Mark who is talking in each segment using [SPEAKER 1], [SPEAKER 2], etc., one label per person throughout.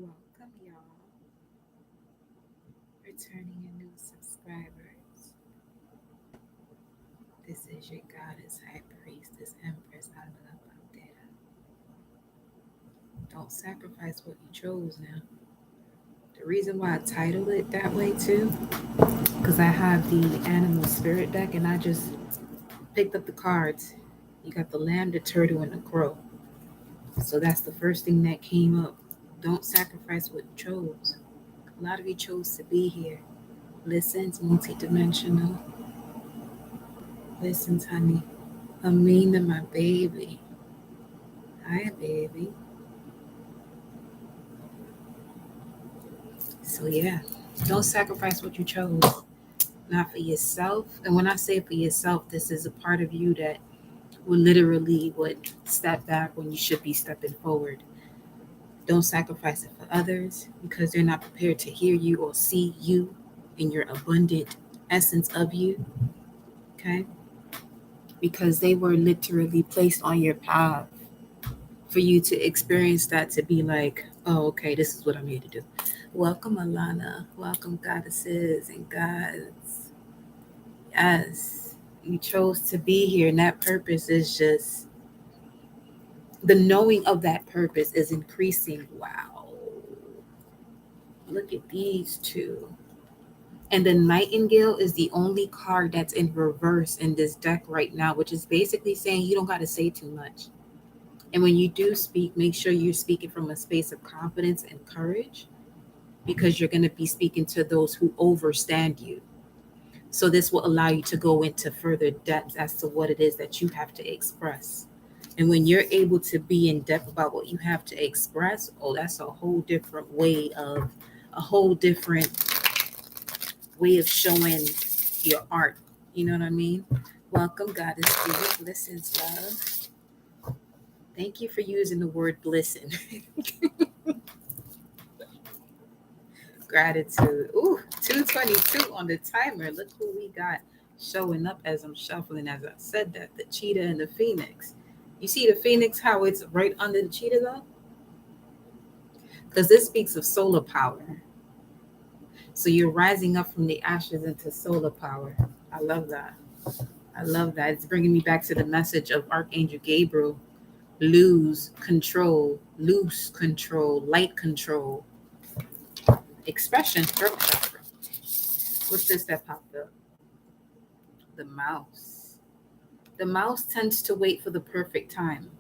[SPEAKER 1] Welcome, y'all. Returning your new subscribers. This is your goddess, high priestess, empress. I love out there. Don't sacrifice what you chose now. The reason why I titled it that way too, because I have the animal spirit deck and I just picked up the cards. You got the lamb, the turtle, and the crow. So that's the first thing that came up. Don't sacrifice what you chose. A lot of you chose to be here. Listen, it's multidimensional. Listen, honey. Amina, my baby. Hi, baby. So, yeah, don't sacrifice what you chose, not for yourself. And when I say for yourself, this is a part of you that would step back when you should be stepping forward. Don't sacrifice it for others because they're not prepared to hear you or see you in your abundant essence of you. Okay? Because they were literally placed on your path for you to experience that, to be like, oh, okay, this is what I'm here to do. Welcome, Alana. Welcome, goddesses and gods. Yes, you chose to be here, and that purpose is just the knowing of that purpose is increasing. Wow. Look at these two. And the Nightingale is the only card that's in reverse in this deck right now, which is basically saying you don't got to say too much. And when you do speak, make sure you're speaking from a space of confidence and courage, because you're going to be speaking to those who overstand you. So this will allow you to go into further depth as to what it is that you have to express. And when you're able to be in depth about what you have to express, oh, that's a whole different way of showing your art. You know what I mean? Welcome, Goddess Spirit. Blessings, love. Thank you for using the word glisten. Gratitude. Ooh, 222 on the timer. Look who we got showing up as I'm shuffling. As I said that, the cheetah and the phoenix. You see the phoenix, how it's right under the cheetah though? Because this speaks of solar power. So you're rising up from the ashes into solar power. I love that. I love that. It's bringing me back to the message of Archangel Gabriel. Loose control, light control, expression, throat chakra. What's this that popped up? The mouse. The mouse tends to wait for the perfect time.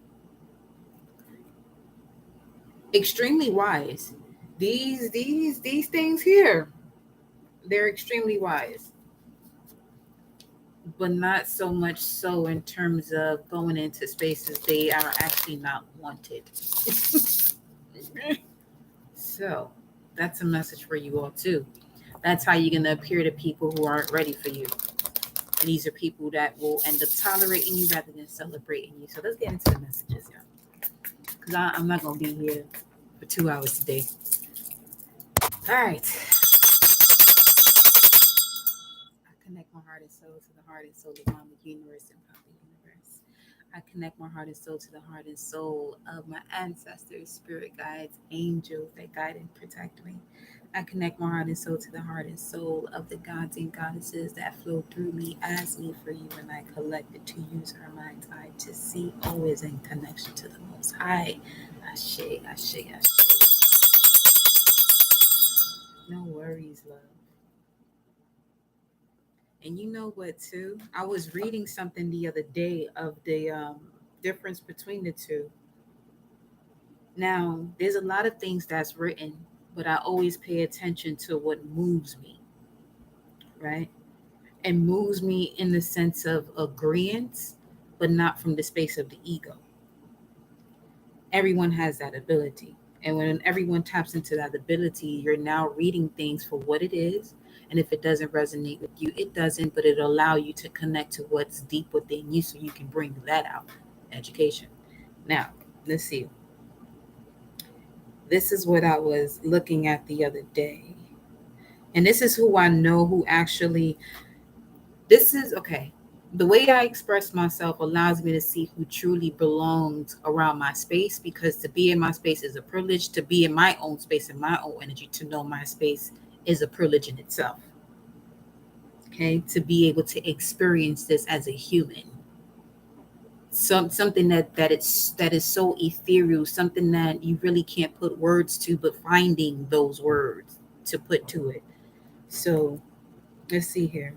[SPEAKER 1] Extremely wise. These things here, they're extremely wise, but not so much so in terms of going into spaces they are actually not wanted. So that's a message for you all too. That's how you're gonna appear to people who aren't ready for you. These are people that will end up tolerating you rather than celebrating you. So let's get into the messages, y'all. Because I'm not going to be here for 2 hours today. All right. I connect my heart and soul to the heart and soul of Mama Universe and Papa Universe. I connect my heart and soul to the heart and soul of my ancestors, spirit guides, angels that guide and protect me. I connect my heart and soul to the heart and soul of the gods and goddesses that flow through me as me for you, and I collect it to use her mind's eye to see, always in connection to the Most High. Ashe, ashe, ashe. No worries, love. And you know what, too? I was reading something the other day of the difference between the two. Now, there's a lot of things that's written, but I always pay attention to what moves me, right? And moves me in the sense of agreement, but not from the space of the ego. Everyone has that ability. And when everyone taps into that ability, you're now reading things for what it is. And if it doesn't resonate with you, it doesn't, but it'll allow you to connect to what's deep within you so you can bring that out. Education. Now, let's see. This is what I was looking at the other day. And this is who I know who actually, this is okay. The way I express myself allows me to see who truly belongs around my space, because to be in my space is a privilege. To be in my own space and my own energy, to know my space, is a privilege in itself. Okay, to be able to experience this as a human, something that is so ethereal, something that you really can't put words to, but finding those words to put to it. So let's see here.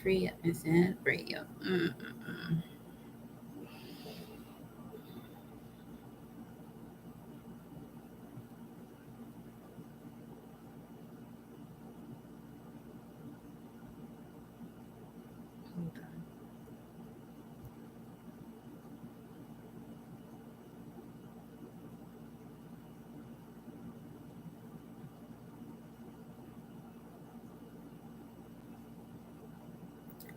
[SPEAKER 1] Free up, is it? Free up. Hold on.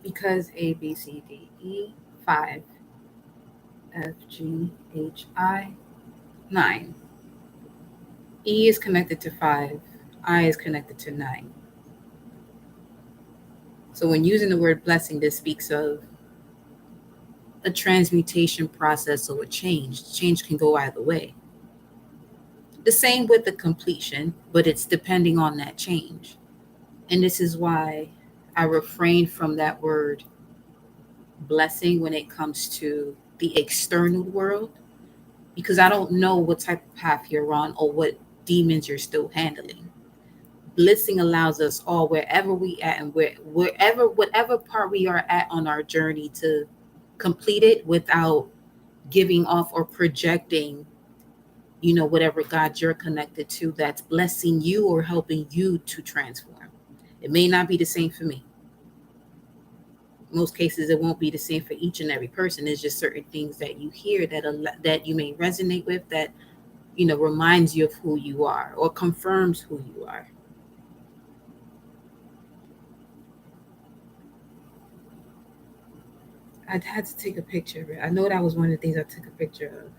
[SPEAKER 1] Because A, B, C, D, E, 5, F, G, H, I, 9. E is connected to 5, I is connected to 9. So when using the word blessing, this speaks of a transmutation process or a change. Change can go either way. The same with the completion, but it's depending on that change. And this is why I refrain from that word blessing when it comes to the external world, because I don't know what type of path you're on or what demons you're still handling. Blessing allows us all, wherever we at and wherever whatever part we are at on our journey, to complete it without giving off or projecting, whatever God you're connected to that's blessing you or helping you to transform. It may not be the same for me. Most cases, it won't be the same for each and every person. There's just certain things that you hear that you may resonate with, that reminds you of who you are or confirms who you are. I had to take a picture of it. I know that was one of the things I took a picture of.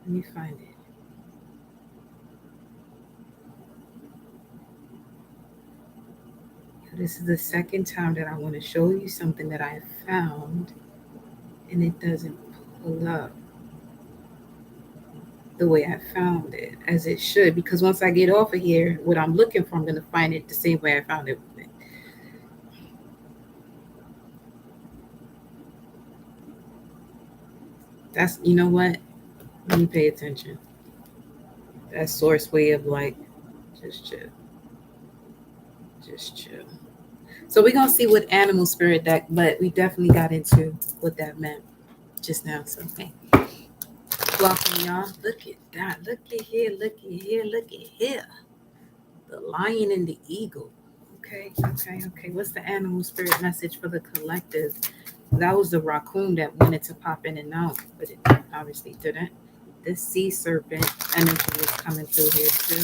[SPEAKER 1] Let me find it. This is the second time that I want to show you something that I found, and it doesn't pull up the way I found it as it should. Because once I get off of here, what I'm looking for, I'm going to find it the same way I found it. That's, you know what? Let me pay attention. That source way of like, just chill. Just chill. So we're going to see what animal spirit that, but we definitely got into what that meant just now. So, hey, welcome, y'all. Look at that. Look at here. Look at here. Look at here. The lion and the eagle. Okay, okay, okay. What's the animal spirit message for the collective? That was the raccoon that wanted to pop in and out, but it obviously didn't. The sea serpent energy is coming through here too.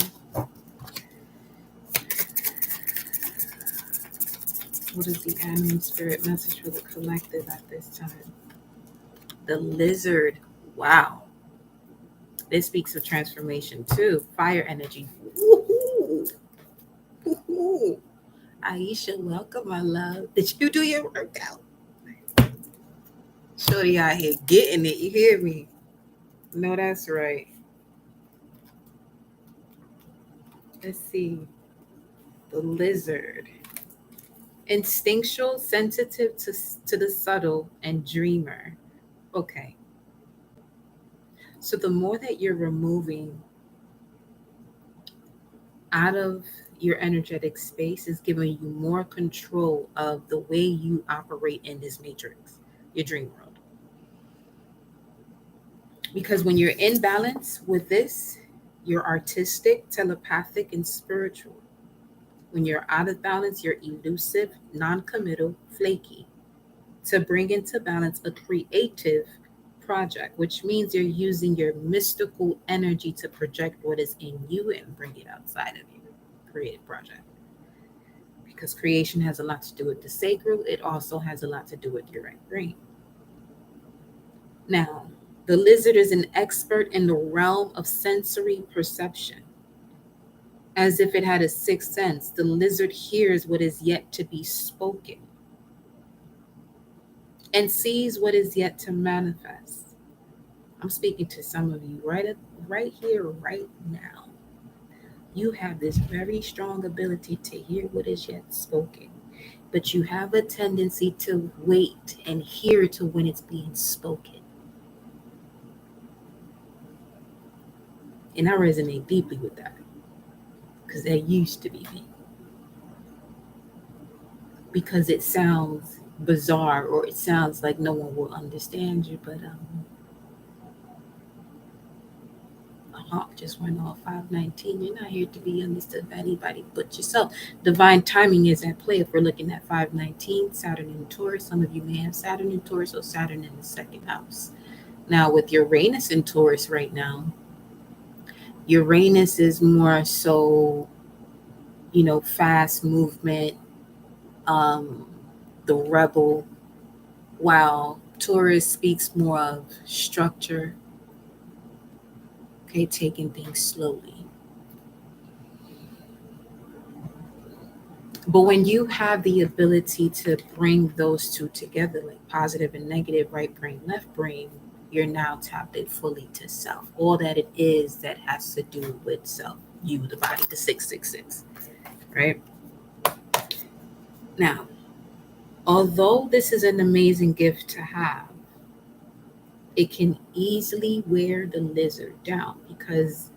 [SPEAKER 1] What is the animal spirit message for the collective at this time? The lizard. Wow. This speaks of transformation too. Fire energy. Woo-hoo. Woo-hoo. Aisha, welcome, my love. Did you do your workout? Shorty out here getting it. You hear me? No, that's right. Let's see. The lizard. Instinctual, sensitive to the subtle, and dreamer. Okay. So the more that you're removing out of your energetic space is giving you more control of the way you operate in this matrix, your dream world. Because when you're in balance with this, you're artistic, telepathic, and spiritual. When you're out of balance, you're elusive, non committal, flaky. To bring into balance a creative project, which means you're using your mystical energy to project what is in you and bring it outside of you. Creative project. Because creation has a lot to do with the sacred, it also has a lot to do with your right brain. Now, the lizard is an expert in the realm of sensory perception. As if it had a sixth sense, the lizard hears what is yet to be spoken and sees what is yet to manifest. I'm speaking to some of you right here, right now. You have this very strong ability to hear what is yet spoken, but you have a tendency to wait and hear to when it's being spoken. And I resonate deeply with that because that used to be me. Because it sounds bizarre or it sounds like no one will understand you, but a hawk just went off 519. You're not here to be understood by anybody but yourself. Divine timing is at play if we're looking at 519, Saturn in Taurus. Some of you may have Saturn in Taurus or Saturn in the second house. Now, with Uranus in Taurus right now, Uranus is more so, fast movement, um, the rebel, while Taurus speaks more of structure, okay, taking things slowly. But when you have the ability to bring those two together, like positive and negative, right brain, left brain, you're now tapped in fully to self. All that it is that has to do with self, you, the body, the 666, right? Now, although this is an amazing gift to have, it can easily wear the lizard down because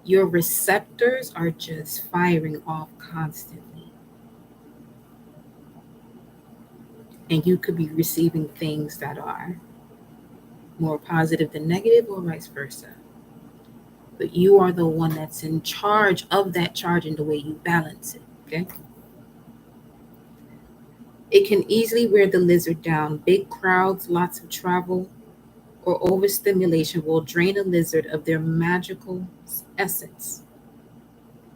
[SPEAKER 1] your receptors are just firing off constantly. And you could be receiving things that are more positive than negative or vice versa. But you are the one that's in charge of that charge and the way you balance it, okay? It can easily wear the lizard down. Big crowds, lots of travel, or overstimulation will drain a lizard of their magical essence.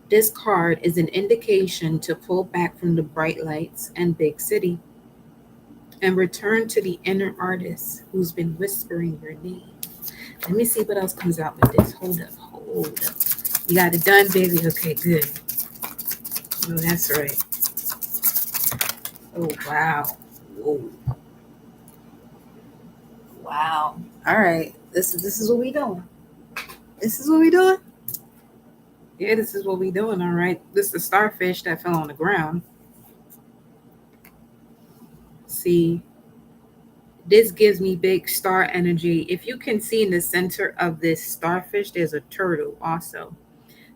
[SPEAKER 1] This card is an indication to pull back from the bright lights and big city and return to the inner artist who's been whispering your name. Let me see what else comes out with this. Hold up. You got it done, baby? Okay, good. Oh, that's right. Oh, wow. Whoa. Wow. All right. This is what we doing. This is what we doing? Yeah, this is what we doing, all right. This is the starfish that fell on the ground. See, this gives me big star energy. If you can see in the center of this starfish, there's a turtle also.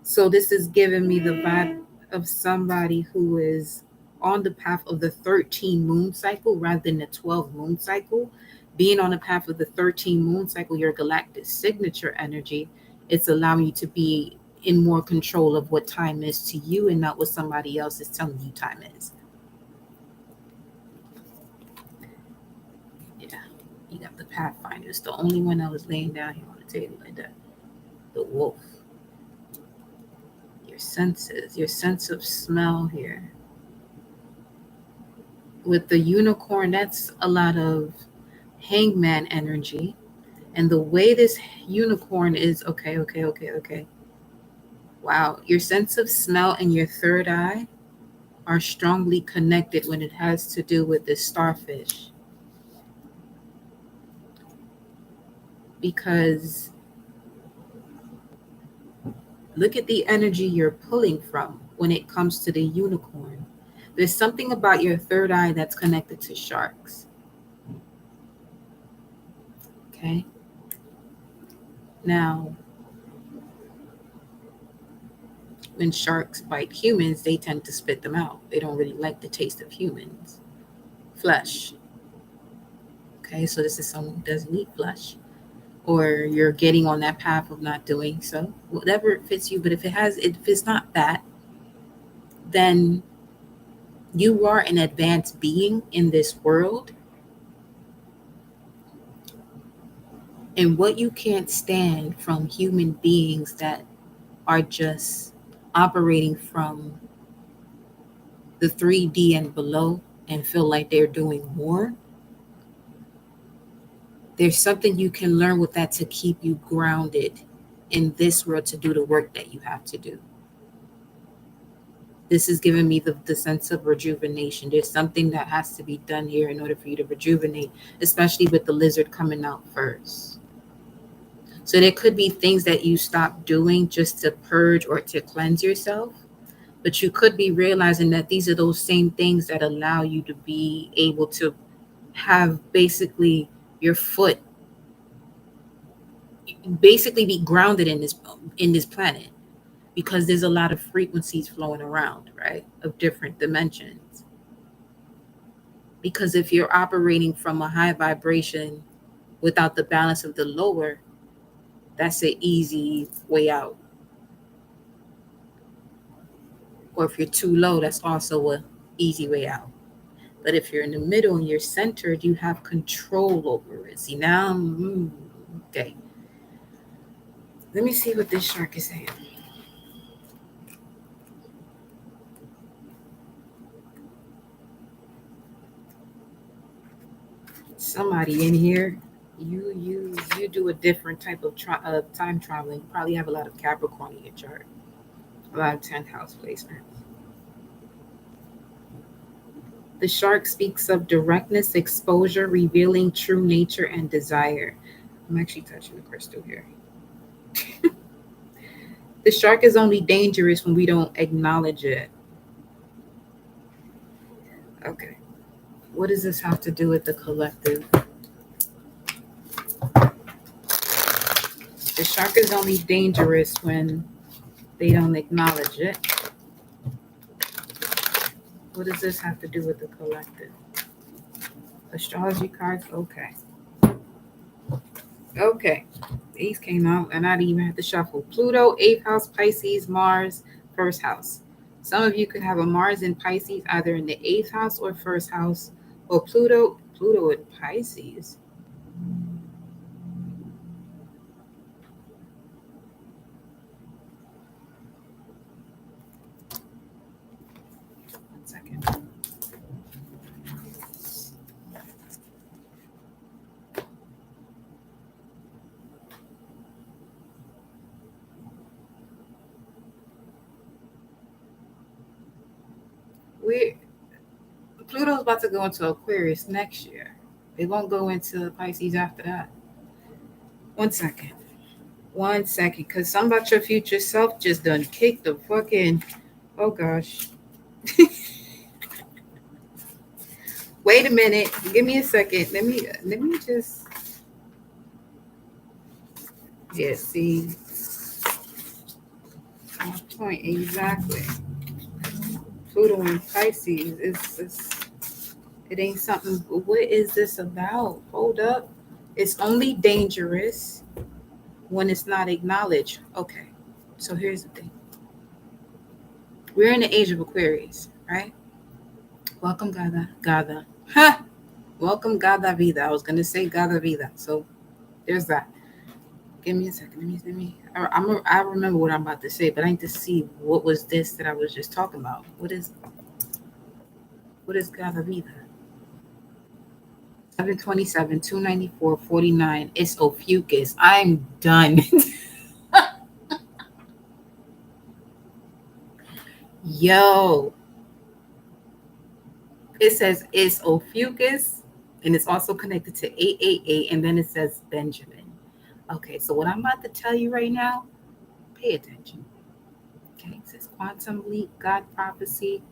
[SPEAKER 1] So this is giving me the vibe of somebody who is on the path of the 13 moon cycle rather than the 12 moon cycle. Being on the path of the 13 moon cycle, your galactic signature energy, it's allowing you to be in more control of what time is to you and not what somebody else is telling you time is. Yeah, you got the Pathfinder. It's the only one that was laying down here on the table like that. The wolf. Your senses, your sense of smell here. With the unicorn, that's a lot of hangman energy. And the way this unicorn is, okay. Wow, your sense of smell and your third eye are strongly connected when it has to do with this starfish. Because look at the energy you're pulling from when it comes to the unicorn. There's something about your third eye that's connected to sharks. Okay. Now, when sharks bite humans, they tend to spit them out. They don't really like the taste of humans' flesh. Okay, so this is someone who doesn't eat flesh, or you're getting on that path of not doing so. Whatever fits you, but if it's not that, then you are an advanced being in this world, and what you can't stand from human beings that are just operating from the 3D and below and feel like they're doing more. There's something you can learn with that to keep you grounded in this world to do the work that you have to do. This is giving me the sense of rejuvenation. There's something that has to be done here in order for you to rejuvenate, especially with the lizard coming out first. So there could be things that you stop doing just to purge or to cleanse yourself. But you could be realizing that these are those same things that allow you to be able to have basically your foot basically be grounded in this planet, because there's a lot of frequencies flowing around, right, of different dimensions. Because if you're operating from a high vibration without the balance of the lower, that's an easy way out. Or if you're too low, that's also a easy way out. But if you're in the middle and you're centered, you have control over it. See now, okay. Let me see what this shark is saying. Somebody in here, you do a different type of time traveling. You probably have a lot of Capricorn in your chart, a lot of 10th house placement. The shark speaks of directness, exposure, revealing true nature and desire. I'm actually touching the crystal here. The shark is only dangerous when we don't acknowledge it. Okay. What does this have to do with the collective? The shark is only dangerous when they don't acknowledge it. What does this have to do with the collective? Astrology cards? Okay. Okay. These came out and I didn't even have to shuffle. Pluto, 8th house, Pisces, Mars, 1st house. Some of you could have a Mars in Pisces either in the 8th house or 1st house, or Pluto in Pisces. Pluto's about to go into Aquarius next year. It won't go into Pisces after that. 1 second. 1 second. Because something about your future self just done kicked the fucking. Oh gosh. Wait a minute. Give me a second. Let me just. Yeah, see. My point exactly. Pluto and Pisces. It ain't something. What is this about? Hold up. It's only dangerous when it's not acknowledged. Okay. So here's the thing. We're in the age of Aquarius, right? Welcome, Gada. Ha! Welcome, Gada Vida. I was going to say Gada Vida. So there's that. Give me a second. Let me. I remember what I'm about to say, but I need to see what was this that I was just talking about. What is Gada Vida? 727, 294, 49. It's Ophiuchus. I'm done. Yo. It says it's Ophiuchus, and it's also connected to 888, and then it says Benjamin. Okay, so what I'm about to tell you right now, pay attention. Okay, it says quantum leap, God prophecy.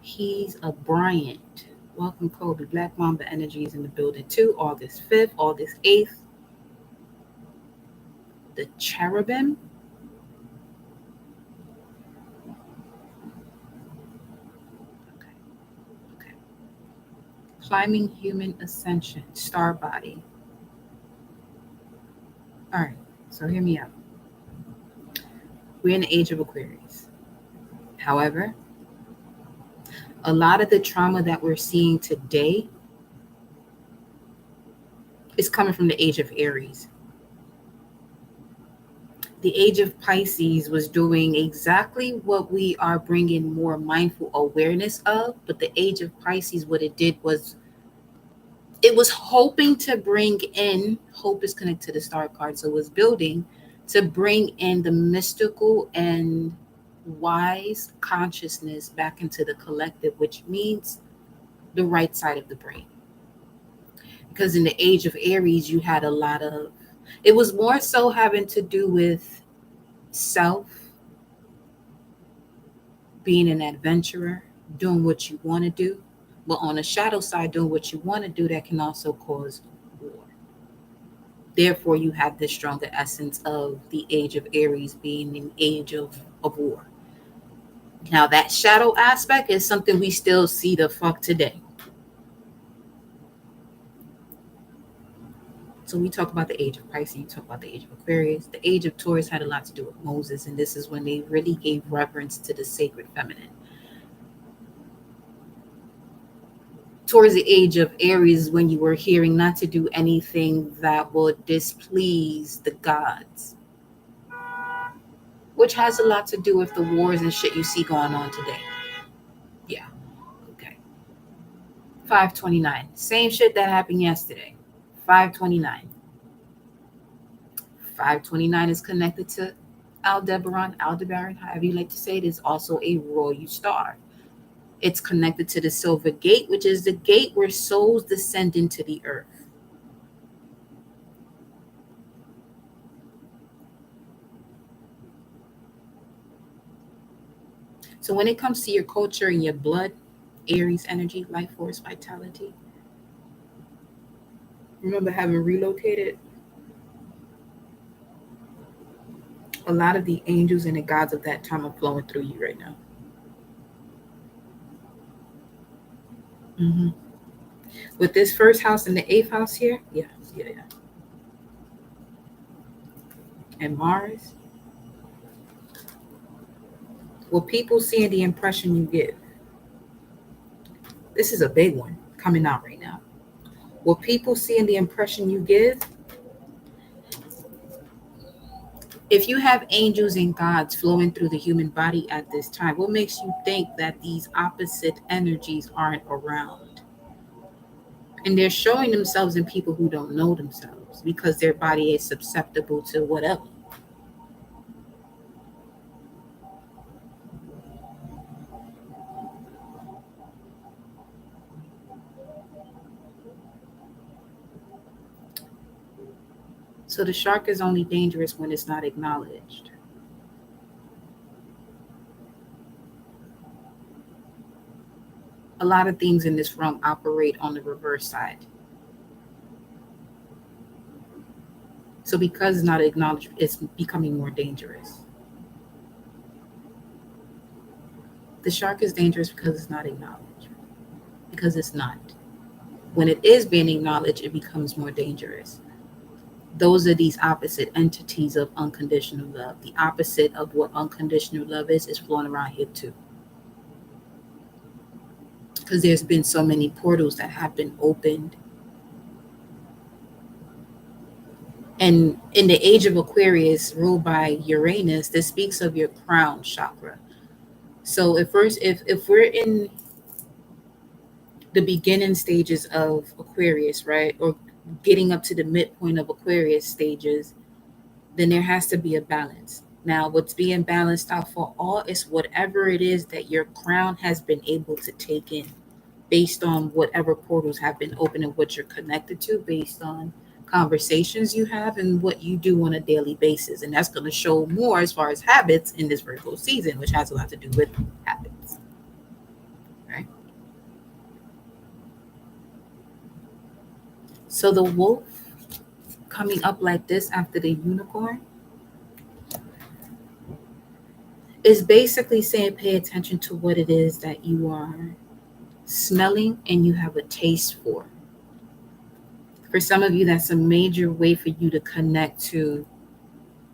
[SPEAKER 1] He's a Bryant. Welcome, Kobe. Black Mamba energy is in the building too. August 5th, August 8th. The cherubim. Okay. Climbing human ascension, star body. All right, so hear me out. We're in the age of Aquarius. However, a lot of the trauma that we're seeing today is coming from the age of Aries. The age of Pisces was doing exactly what we are bringing more mindful awareness of, but the age of Pisces, what it did was it was hoping to bring in, hope is connected to the star card, so it was building to bring in the mystical and wise consciousness back into the collective, which means the right side of the brain. Because in the age of Aries, you had a lot of, it was more so having to do with self, being an adventurer, doing what you want to do. But on the shadow side, doing what you want to do, that can also cause war. Therefore, you have this stronger essence of the age of Aries being an age of war. Now, that shadow aspect is something we still see the fuck today. So we talk about the age of Pisces, you talk about the age of Aquarius. The age of Taurus had a lot to do with Moses, and this is when they really gave reverence to the sacred feminine. Towards the age of Aries, when you were hearing not to do anything that would displease the gods, which has a lot to do with the wars and shit you see going on today. Yeah, okay. 529, same shit that happened yesterday. 529. 529 is connected to Aldebaran, however you like to say it, is also a royal star. It's connected to the silver gate, which is the gate where souls descend into the earth. So when it comes to your culture and your blood, Aries energy, life force, vitality, remember having relocated, a lot of the angels and the gods of that time are flowing through you right now. Mm-hmm. With this first house and the eighth house here, yeah. And Mars, what people see and the impression you give. This is a big one coming out right now. What people see and the impression you give. If you have angels and gods flowing through the human body at this time, what makes you think that these opposite energies aren't around? And they're showing themselves in people who don't know themselves because their body is susceptible to whatever. So the shark is only dangerous when it's not acknowledged. A lot of things in this realm operate on the reverse side. So because it's not acknowledged, it's becoming more dangerous. The shark is dangerous because it's not acknowledged. Because it's not. When it is being acknowledged, it becomes more dangerous. Those are these opposite entities of unconditional love. The opposite of what unconditional love is flowing around here too. Because there's been so many portals that have been opened. And in the age of Aquarius, ruled by Uranus, this speaks of your crown chakra. So if we're in the beginning stages of Aquarius, right, or getting up to the midpoint of Aquarius stages, then there has to be a balance. Now, what's being balanced out for all is whatever it is that your crown has been able to take in, based on whatever portals have been open and what you're connected to, based on conversations you have and what you do on a daily basis. And that's going to show more as far as habits in this Virgo season, which has a lot to do with habits. Right? So the wolf coming up like this after the unicorn is basically saying pay attention to what it is that you are smelling and you have a taste for. For some of you, that's a major way for you to connect to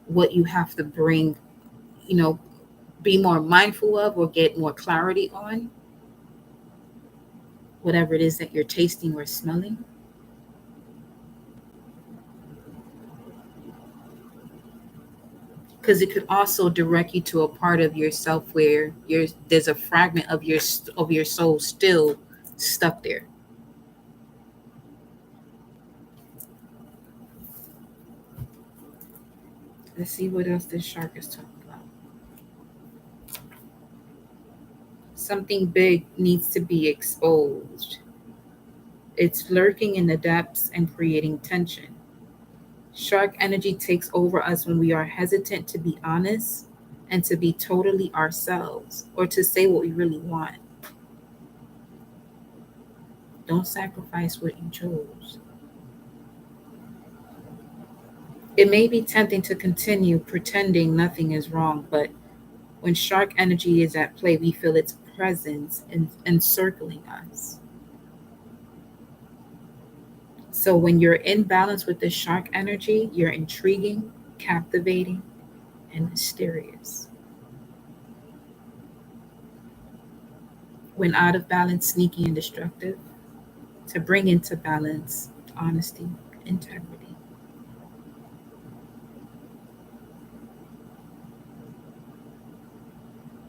[SPEAKER 1] what you have to bring, be more mindful of or get more clarity on, whatever it is that you're tasting or smelling. Because it could also direct you to a part of yourself where there's a fragment of your soul still stuck there. Let's see what else this shark is talking about. Something big needs to be exposed. It's lurking in the depths and creating tension. Shark energy takes over us when we are hesitant to be honest and to be totally ourselves or to say what we really want. Don't sacrifice what you chose. It may be tempting to continue pretending nothing is wrong, but when shark energy is at play, we feel its presence encircling us. So when you're in balance with this shark energy, you're intriguing, captivating, and mysterious. When out of balance, sneaky and destructive, to bring into balance honesty, integrity.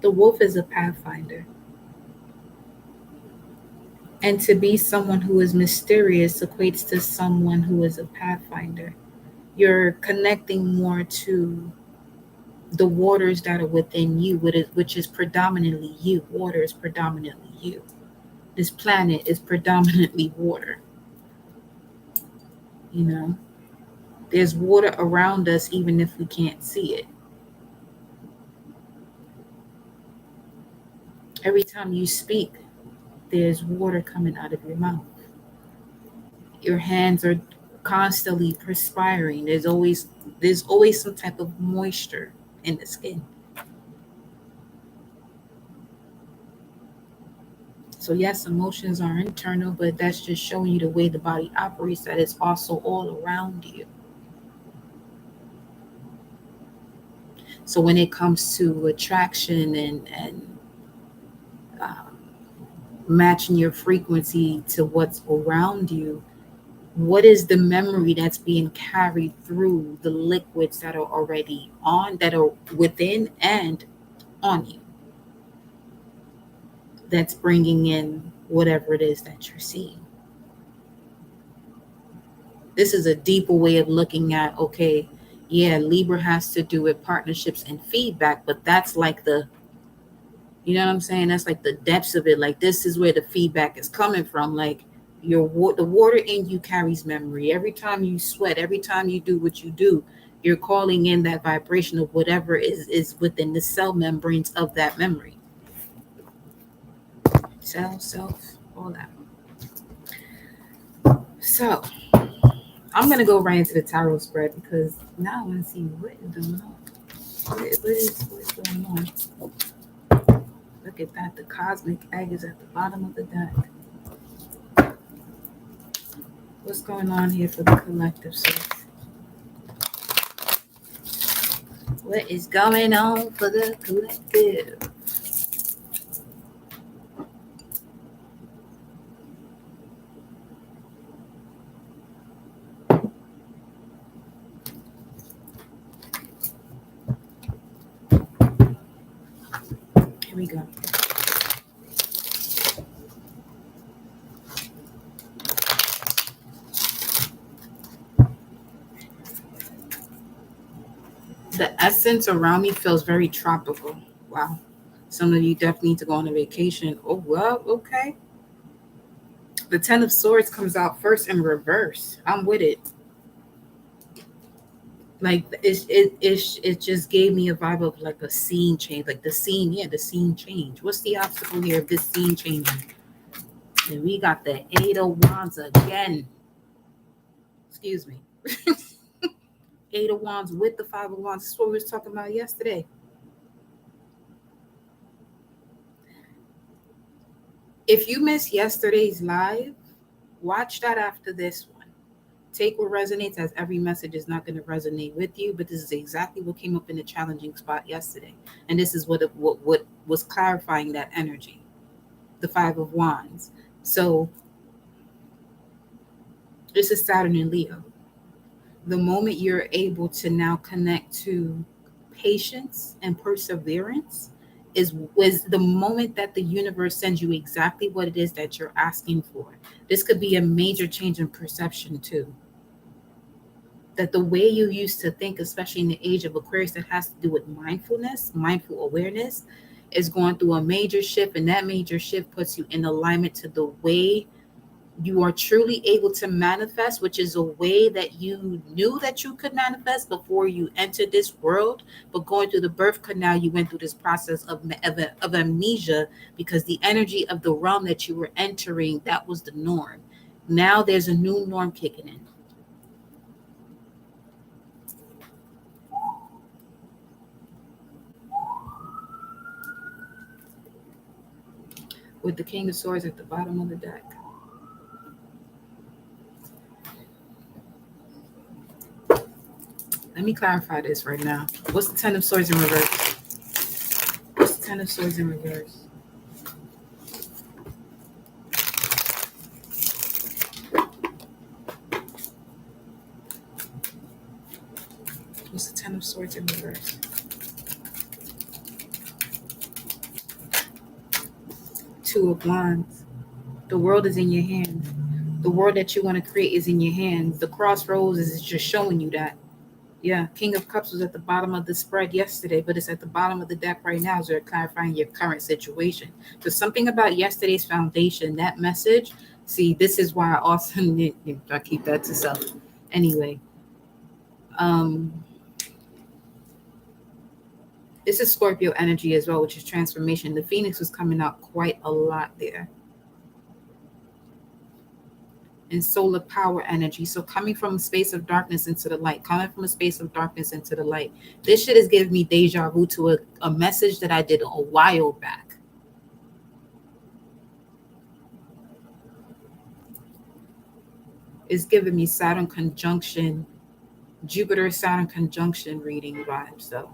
[SPEAKER 1] The wolf is a pathfinder. And to be someone who is mysterious equates to someone who is a pathfinder. You're connecting more to the waters that are within you, which is predominantly you. Water is predominantly you. This planet is predominantly water. You know, there's water around us even if we can't see it. Every time you speak, there's water coming out of your mouth. Your hands are constantly perspiring. There's always some type of moisture in the skin. So yes, emotions are internal, but that's just showing you the way the body operates, that it's also all around you. So when it comes to attraction and um, matching your frequency to what's around you, what is the memory that's being carried through the liquids that are already on, that are within and on you, that's bringing in whatever it is that you're seeing? This is a deeper way of looking at, okay, yeah, Libra has to do with partnerships and feedback, but that's like the, you know what I'm saying? That's like the depths of it. Like, this is where the feedback is coming from. Like, the water in you carries memory. Every time you sweat, every time you do what you do, you're calling in that vibration of whatever is within the cell membranes of that memory. Cell, self, all that. So I'm gonna go right into the tarot spread because now I want to see what is going on. What is going on? Look at that. The cosmic egg is at the bottom of the deck. What's going on here for the collective soul? What is going on for the collective? Here we go. The essence around me feels very tropical. Wow. Some of you definitely need to go on a vacation. Oh, well, okay. The Ten of Swords comes out first in reverse. I'm with it. Like, it just gave me a vibe of like a scene change. Like the scene, yeah, the scene change. What's the obstacle here of this scene changing? And we got the Eight of Wands again. Excuse me. Eight of Wands with the Five of Wands. This is what we was talking about yesterday. If you missed yesterday's live, watch that after this one. Take what resonates, as every message is not going to resonate with you, but this is exactly what came up in the challenging spot yesterday. And this is what was clarifying that energy. The Five of Wands. So this is Saturn and Leo. The moment you're able to now connect to patience and perseverance was the moment that the universe sends you exactly what it is that you're asking for. This could be a major change in perception too. that the way you used to think, especially in the age of Aquarius, that has to do with mindfulness, mindful awareness, is going through a major shift. And that major shift puts you in alignment to the way you are truly able to manifest, which is a way that you knew that you could manifest before you entered this world. But going through the birth canal, you went through this process of amnesia, because the energy of the realm that you were entering, that was the norm. Now there's a new norm kicking in. With the King of Swords at the bottom of the deck. Let me clarify this right now. What's the Ten of Swords in reverse? What's the Ten of Swords in reverse? What's the Ten of Swords in reverse? Two of Wands. The world is in your hands. The world that you want to create is in your hands. The crossroads is just showing you that. Yeah, King of Cups was at the bottom of the spread yesterday, but it's at the bottom of the deck right now. So they're clarifying your current situation. So something about yesterday's foundation, that message. See, this is why I also I keep that to self. Anyway, this is Scorpio energy as well, which is transformation. The Phoenix was coming out quite a lot there. And solar power energy. So coming from a space of darkness into the light, coming from a space of darkness into the light. This shit is giving me deja vu to a message that I did a while back. It's giving me Saturn conjunction, Jupiter Saturn conjunction reading vibes though.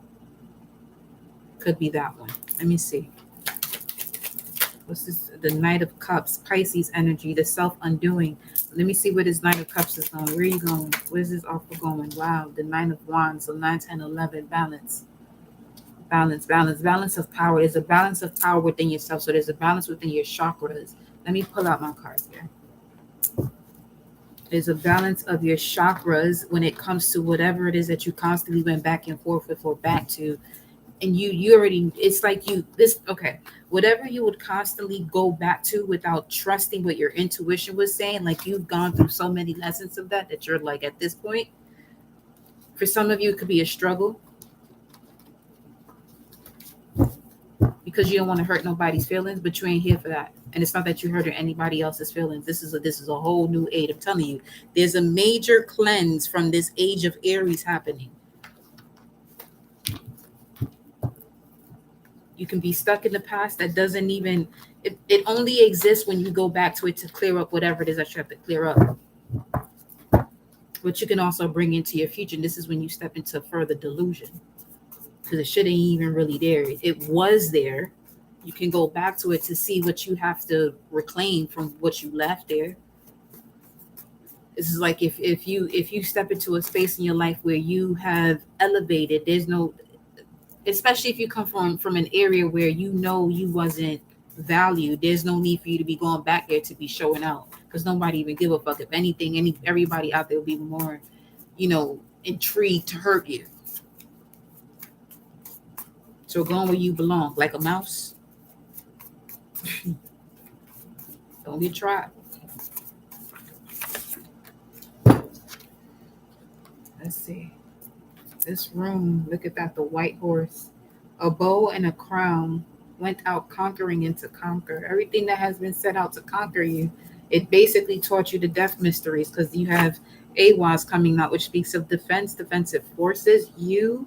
[SPEAKER 1] Could be that one. Let me see. What's this? The Knight of Cups, Pisces energy, the self-undoing. Let me see where this Knight of Cups is going. Where are you going? Where's this offer going? Wow, the Nine of Wands, so 9, 10, 11, balance. Balance of power. There's a balance of power within yourself. So there's a balance within your chakras. Let me pull out my cards here. There's a balance of your chakras when it comes to whatever it is that you constantly went back and forth with or back to. And you already, it's like whatever you would constantly go back to without trusting what your intuition was saying, like you've gone through so many lessons of that you're like, at this point, for some of you, it could be a struggle because you don't want to hurt nobody's feelings, but you ain't here for that. And it's not that you hurting anybody else's feelings. This is a whole new age. I'm telling you, there's a major cleanse from this age of Aries happening. You can be stuck in the past that doesn't even, it only exists when you go back to it to clear up whatever it is that you have to clear up. But you can also bring into your future. And this is when you step into further delusion, because the shit ain't even really there. It was there. You can go back to it to see what you have to reclaim from what you left there. This is like if you step into a space in your life where you have elevated, there's no, especially if you come from an area where you know you wasn't valued, there's no need for you to be going back there to be showing out, because nobody even give a fuck. If anything, everybody out there will be more, intrigued to hurt you. So going where you belong, like a mouse. Don't get trapped. Let's see. This room, look at that, the white horse. A bow and a crown went out conquering and to conquer. Everything that has been set out to conquer you, it basically taught you the death mysteries, because you have AWAS coming out, which speaks of defensive forces. YEW,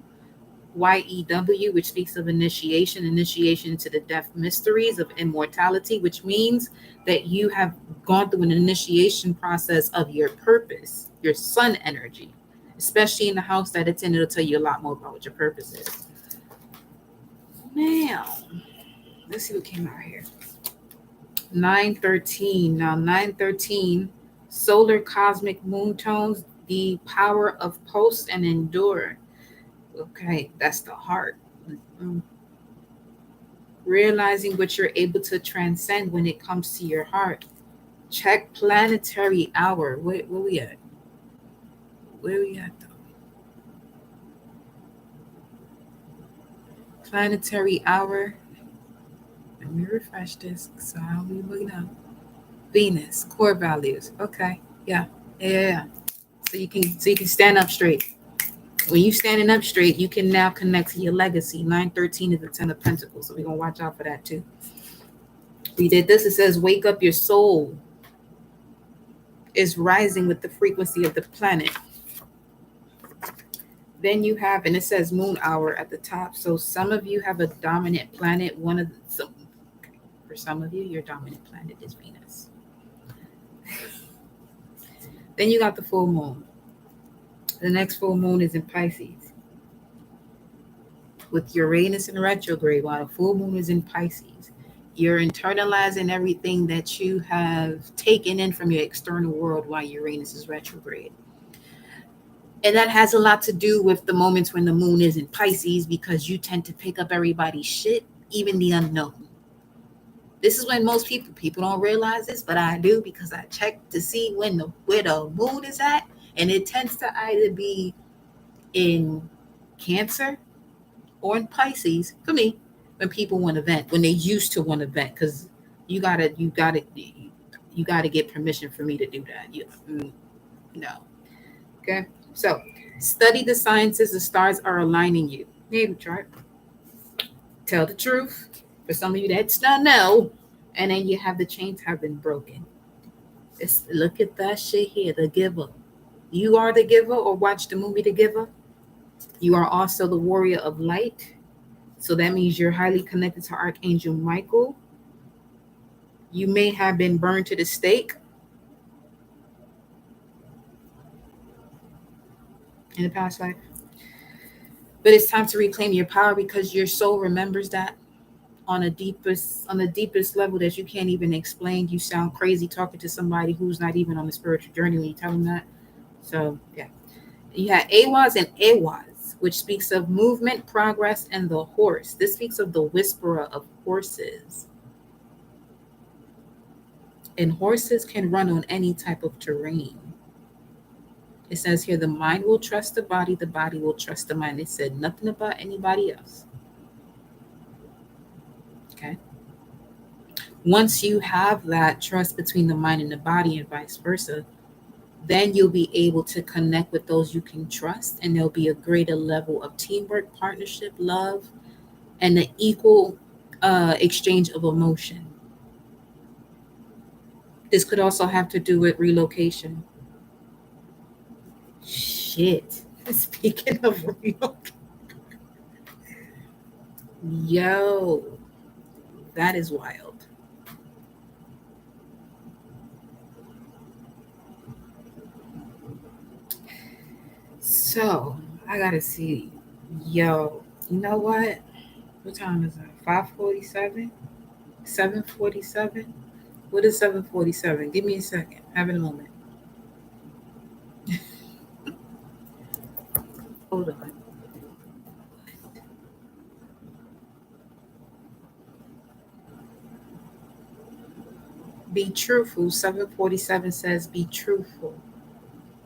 [SPEAKER 1] which speaks of initiation into the death mysteries of immortality, which means that you have gone through an initiation process of your purpose, your sun energy. Especially in the house that it's in, it'll tell you a lot more about what your purpose is. Now, let's see what came out here. 913. Now, 913, solar cosmic moon tones, the power of post and endure. Okay, that's the heart. Realizing what you're able to transcend when it comes to your heart. Check planetary hour. Where we at? Where we at though? Planetary hour. Let me refresh this so I don't be looking up. Venus, core values. Okay. Yeah. Yeah. So you can stand up straight. When you standing up straight, you can now connect to your legacy. 913 is the 10 of Pentacles. So we're gonna watch out for that too. We did this. It says, wake up, your soul is rising with the frequency of the planet. Then you have, and it says moon hour at the top. So some of you have a dominant planet. For some of you, your dominant planet is Venus. Then you got the full moon. The next full moon is in Pisces with Uranus in retrograde, while the full moon is in Pisces. You're internalizing everything that you have taken in from your external world while Uranus is retrograde. And that has a lot to do with the moments when the moon is in Pisces, because you tend to pick up everybody's shit, even the unknown. This is when most people don't realize this, but I do, because I check to see where the moon is at, and it tends to either be in Cancer or in Pisces for me, when people want to vent, when they used to want to vent, because you gotta get permission for me to do that. No. Okay. So study the sciences. The stars are aligning you. Natal chart. Tell the truth. For some of you that's not know. And then you have the chains have been broken. Look at that shit here. The giver. You are the giver, or watch the movie The Giver. You are also the warrior of light. So that means you're highly connected to Archangel Michael. You may have been burned to the stake in the past life. But it's time to reclaim your power, because your soul remembers that on the deepest level that you can't even explain. You sound crazy talking to somebody who's not even on the spiritual journey when you tell them that. So yeah. You have Awaz and Awaz, which speaks of movement, progress, and the horse. This speaks of the whisperer of horses. And horses can run on any type of terrain. It says here, the mind will trust the body will trust the mind. It said nothing about anybody else. Okay. Once you have that trust between the mind and the body and vice versa, then you'll be able to connect with those you can trust, and there'll be a greater level of teamwork, partnership, love, and the equal exchange of emotion. This could also have to do with relocation. Shit. Speaking of relocation. Yo, that is wild. So I gotta see. Yo, you know what? What time is it? 5:47? 7:47? What is 7:47? Give me a second. Have a moment. Hold on. Be truthful. 7:47 says be truthful.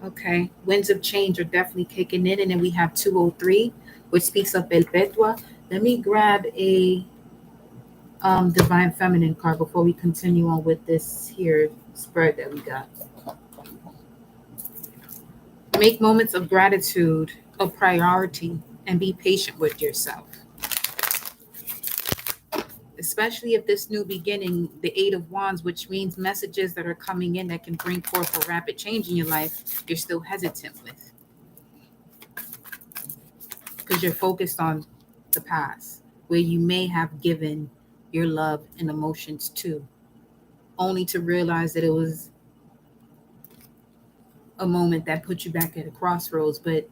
[SPEAKER 1] Okay. Winds of change are definitely kicking in. And then we have 203, which speaks of Perpetua. Let me grab a divine feminine card before we continue on with this here spread that we got. Make moments of gratitude a priority and be patient with yourself. Especially if this new beginning, the Eight of Wands, which means messages that are coming in that can bring forth a rapid change in your life, you're still hesitant with, because you're focused on the past, where you may have given your love and emotions to, only to realize that it was a moment that put you back at a crossroads. But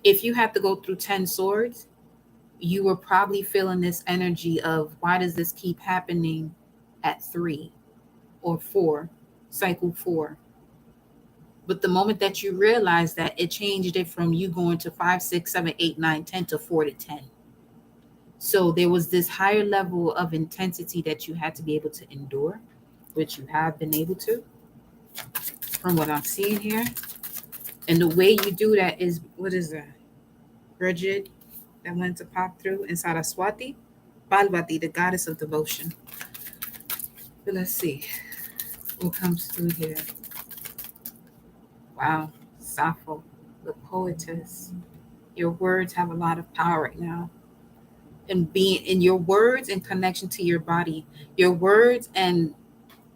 [SPEAKER 1] if you have to go through 10 swords, you were probably feeling this energy of, why does this keep happening at 3 or 4, cycle 4? But the moment that you realize that, it changed it from you going to 5, 6, 7, 8, 9, 10 to 4 to 10. So there was this higher level of intensity that you had to be able to endure, which you have been able to, from what I'm seeing here. And the way you do that is, what is that? Bridget that went to pop through in Saraswati. Parvati, the goddess of devotion. But let's see what comes through here. Wow. Sappho, the poetess. Your words have a lot of power right now. And being in your words in connection to your body, your words and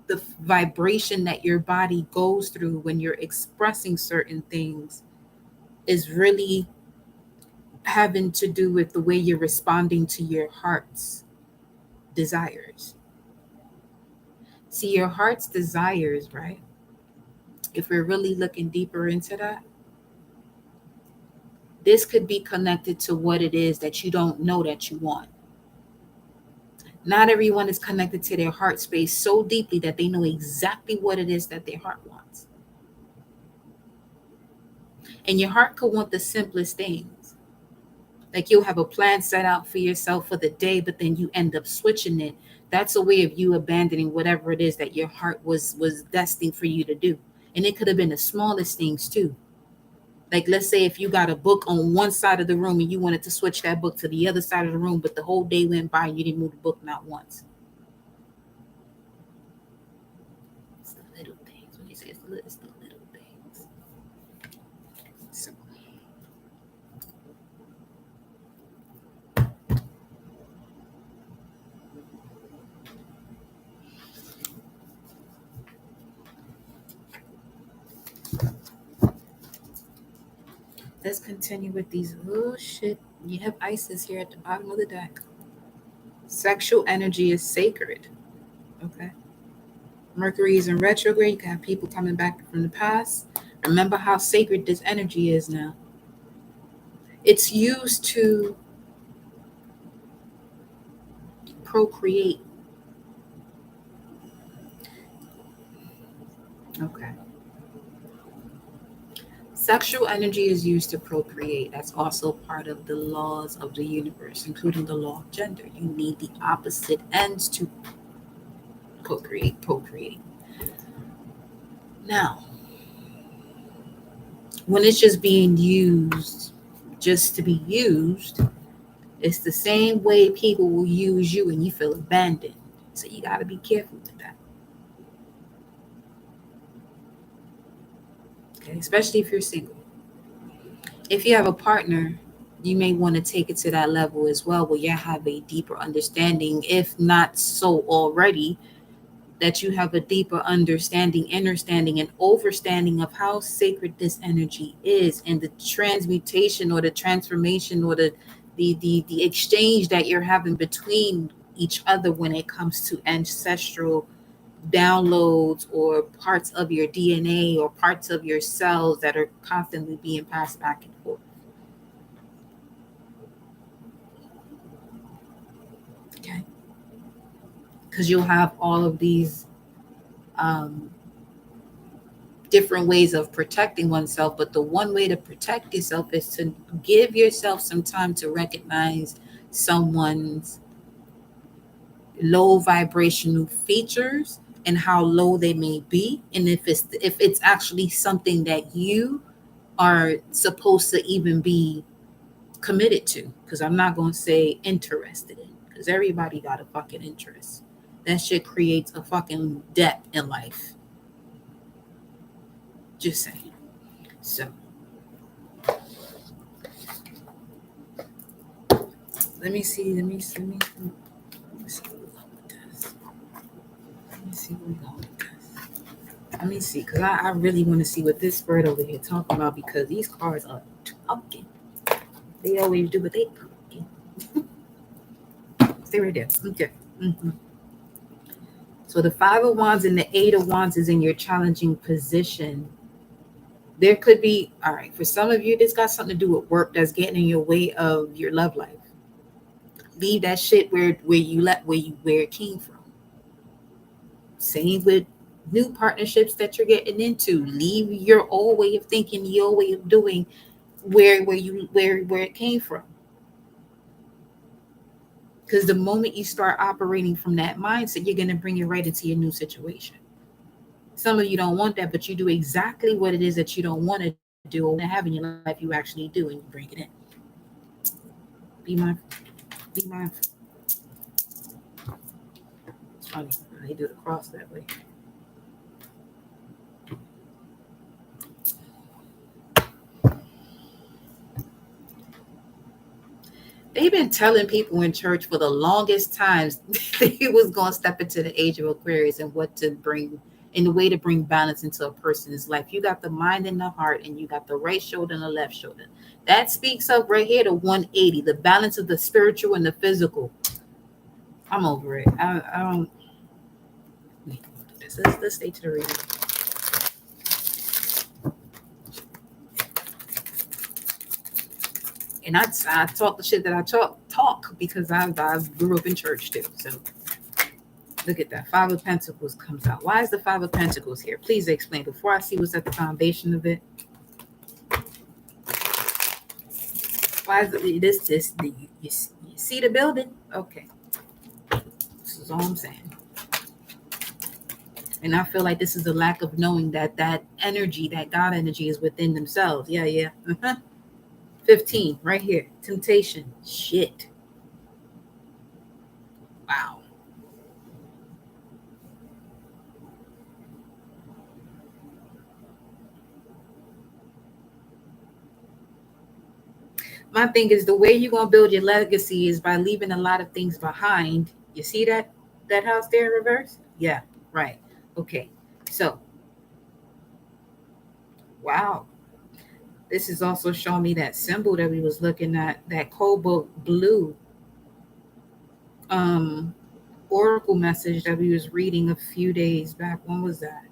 [SPEAKER 1] the vibration that your body goes through when you're expressing certain things is really having to do with the way you're responding to your heart's desires. See, your heart's desires, right? If we're really looking deeper into that, this could be connected to what it is that you don't know that you want. Not everyone is connected to their heart space so deeply that they know exactly what it is that their heart wants. And your heart could want the simplest things. Like you'll have a plan set out for yourself for the day, but then you end up switching it. That's a way of you abandoning whatever it is that your heart was destined for you to do. And it could have been the smallest things too. Like let's say if you got a book on one side of the room and you wanted to switch that book to the other side of the room, but the whole day went by and you didn't move the book not once. It's the little things. When you say it's the little things. So let's continue with these. Oh shit. You have Isis here at the bottom of the deck. Sexual energy is sacred. Okay. Mercury is in retrograde. You can have people coming back from the past. Remember how sacred this energy is now. It's used to procreate. Okay. Sexual energy is used to procreate. That's also part of the laws of the universe, including the law of gender. You need the opposite ends to procreate. Now, when it's just being used just to be used, it's the same way people will use you and you feel abandoned. So you got to be careful with that. Okay, especially if you're single. If you have a partner, you may want to take it to that level as well, where you have a deeper understanding, if not so already, that you have a deeper understanding, understanding, and overstanding of how sacred this energy is, and the transmutation or the transformation or the exchange that you're having between each other when it comes to ancestral downloads or parts of your DNA or parts of your cells that are constantly being passed back and forth. Okay. Because you'll have all of these um, different ways of protecting oneself, but the one way to protect yourself is to give yourself some time to recognize someone's low vibrational features and how low they may be, and if it's actually something that you are supposed to even be committed to, because I'm not going to say interested in, because everybody got a fucking interest. That shit creates a fucking depth in life. Just saying. So let me see where we going with this. Let me see, because I really want to see what this spread over here talking about, because these cards are talking. They always do, but they talking. Stay right there. Okay. Mm-hmm. So the Five of Wands and the Eight of Wands is in your challenging position. There could be, all right, for some of you, this got something to do with work that's getting in your way of your love life. Leave that shit where it came from. Same with new partnerships that you're getting into. Leave your old way of thinking, your way of doing, where it came from. Because the moment you start operating from that mindset, you're going to bring it right into your new situation. Some of you don't want that, but you do exactly what it is that you don't want to do or have in your life, you actually do, and you bring it in. Be mindful. Be mindful. It's funny. They do the cross that way. They've been telling people in church for the longest times that he was going to step into the age of Aquarius and what to bring in the way to bring balance into a person's life. You got the mind and the heart, and you got the right shoulder and the left shoulder. That speaks up right here to 180, the balance of the spiritual and the physical. I'm over it. I don't. Let's stay to the reading. And I talk the shit that I talk because I grew up in church too. So look at that. Five of Pentacles comes out. Why is the Five of Pentacles here? Please explain before I see what's at the foundation of it. Why is it, you see the building? Okay. This is all I'm saying. And I feel like this is a lack of knowing that energy, that God energy is within themselves. Yeah. 15, right here. Temptation. Shit. Wow. My thing is the way you're gonna build your legacy is by leaving a lot of things behind. You see that house there in reverse? Yeah, right. Okay. So wow. This is also showing me that symbol that we was looking at, that cobalt blue um oracle message that we was reading a few days back. When was that?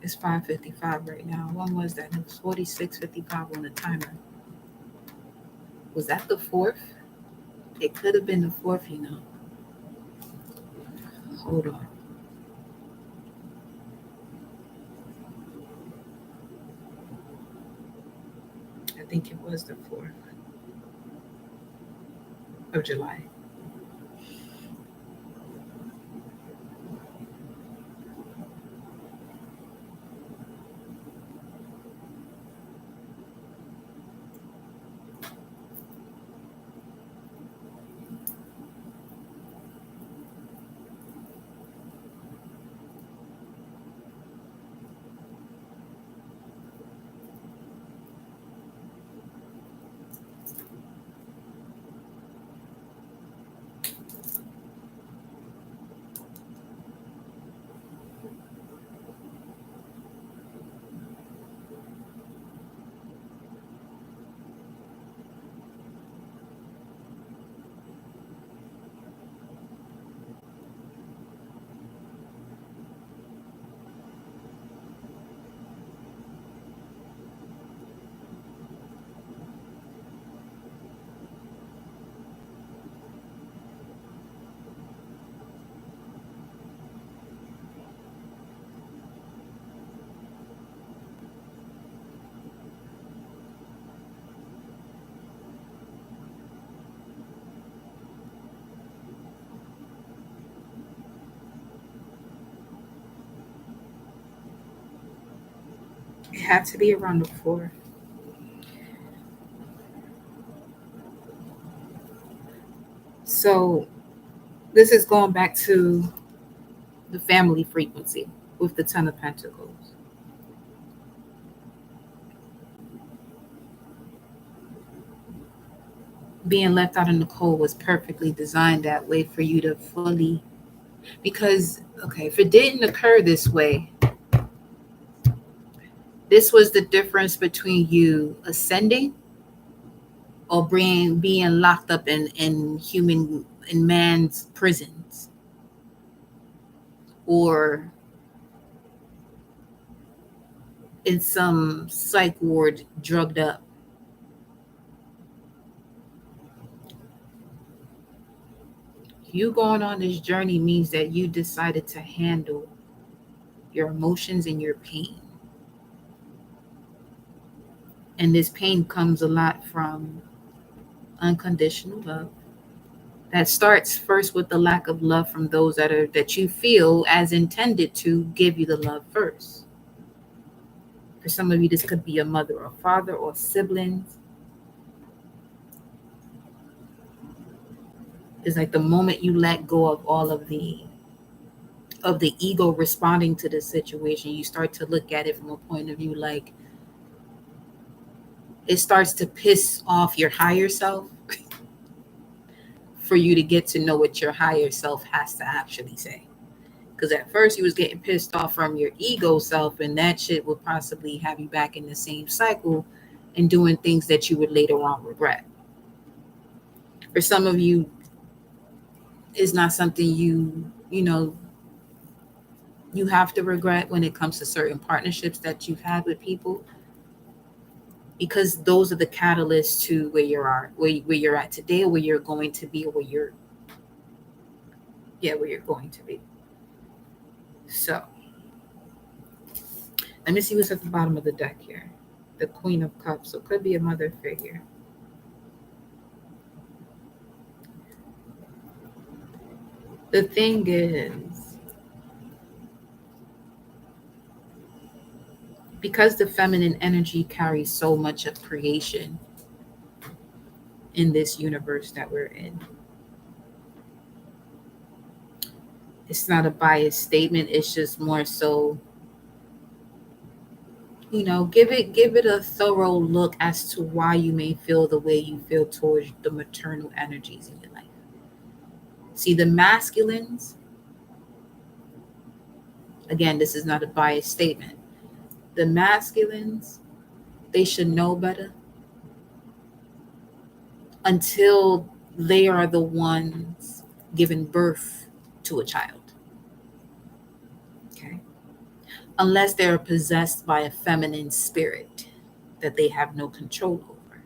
[SPEAKER 1] It's 5:55 right now. When was that? It was 46:55 on the timer. Was that the fourth? It could have been the fourth. Hold on. I think it was the 4th of July. It had to be around the 4th. So this is going back to the family frequency with the Ten of Pentacles. Being left out in the cold was perfectly designed that way for you to fully, because okay, if it didn't occur this way, this was the difference between you ascending or being locked up in man's prisons, or in some psych ward drugged up. You going on this journey means that you decided to handle your emotions and your pain. And this pain comes a lot from unconditional love, That starts first with the lack of love from those that you feel as intended to give you the love first. For some of you, this could be a mother or father or siblings. It's like the moment you let go of all of the ego responding to the situation, you start to look at it from a point of view like it starts to piss off your higher self for you to get to know what your higher self has to actually say. Because at first you was getting pissed off from your ego self, and that shit would possibly have you back in the same cycle and doing things that you would later on regret. For some of you, it's not something you know you have to regret when it comes to certain partnerships that you've had with people, because those are the catalysts to where you're at today, or where you're going to be, or where you're going to be. So let me see what's at the bottom of the deck here. The Queen of Cups. So it could be a mother figure. The thing is, because the feminine energy carries so much of creation in this universe that we're in, it's not a biased statement. It's just more so, give it a thorough look as to why you may feel the way you feel towards the maternal energies in your life. See, the masculines, again, this is not a biased statement. The masculines, they should know better until they are the ones giving birth to a child. Okay? Unless they're possessed by a feminine spirit that they have no control over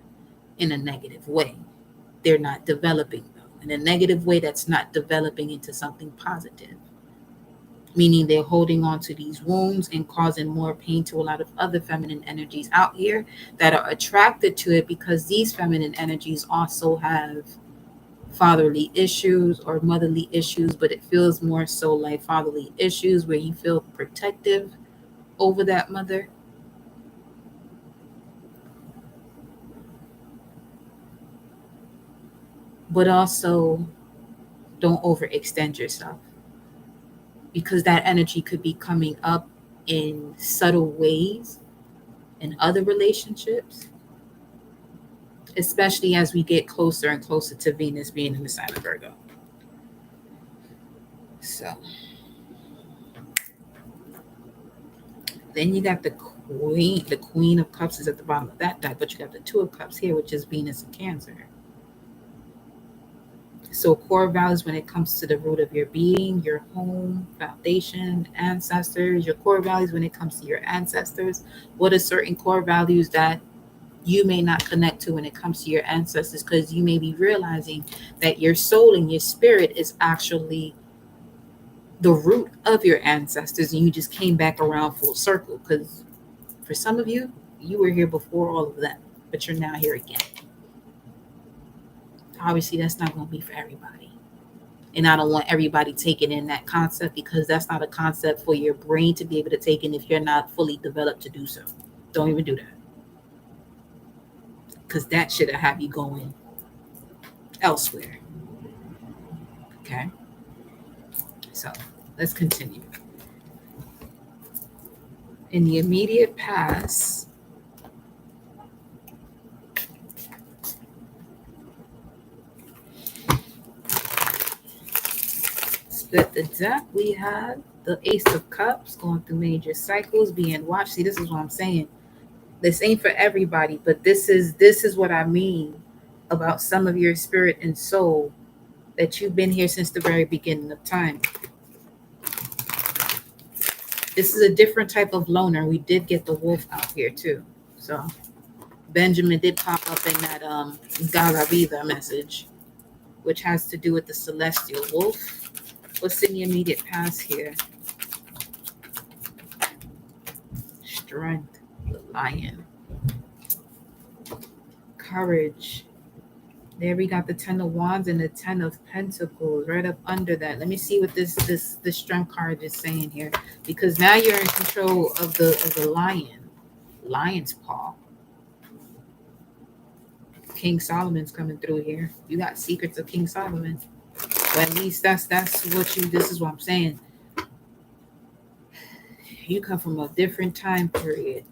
[SPEAKER 1] in a negative way. They're not developing, though. In a negative way, that's not developing into something positive. Meaning they're holding on to these wounds and causing more pain to a lot of other feminine energies out here that are attracted to it, because these feminine energies also have fatherly issues or motherly issues, but it feels more so like fatherly issues where you feel protective over that mother. But also don't overextend yourself, because that energy could be coming up in subtle ways in other relationships, especially as we get closer and closer to Venus being in the sign of Virgo. So then you got the Queen. The Queen of Cups is at the bottom of that deck, but you got the Two of Cups here, which is Venus and Cancer. So core values when it comes to the root of your being, your home, foundation, ancestors, your core values when it comes to your ancestors. What are certain core values that you may not connect to when it comes to your ancestors, because you may be realizing that your soul and your spirit is actually the root of your ancestors, and you just came back around full circle, because for some of you, you were here before all of them, but you're now here again. Obviously, that's not going to be for everybody. And I don't want everybody taking in that concept, because that's not a concept for your brain to be able to take in if you're not fully developed to do so. Don't even do that. Because that should have you going elsewhere. Okay? So let's continue. In the immediate past, split the deck, we have the Ace of Cups going through major cycles, being watched. See, this is what I'm saying. This ain't for everybody, but this is what I mean about some of your spirit and soul that you've been here since the very beginning of time. This is a different type of loner. We did get the wolf out here too. So Benjamin did pop up in that Gala Viva message, which has to do with the celestial wolf. What's in the immediate past here? Strength, the lion. Courage, There we got the 10 of Wands and the 10 of Pentacles right up under that. Let me see what this Strength card is saying here, because now you're in control of the lion's paw. King Solomon's coming through here. You got secrets of King Solomon. But at least that's what you. This is what I'm saying. You come from a different time period.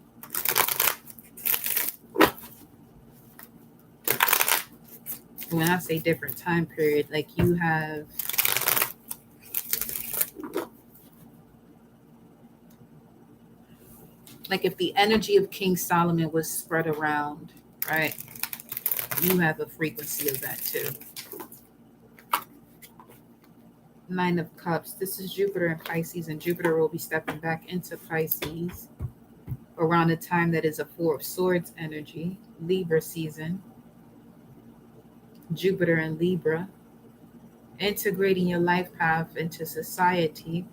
[SPEAKER 1] When I say different time period, like you have like if the energy of King Solomon was spread around, right? You have a frequency of that too. Nine of Cups. This is Jupiter in Pisces, and Jupiter will be stepping back into Pisces around the time that is a Four of Swords energy, Libra season. Jupiter and Libra, integrating your life path into society,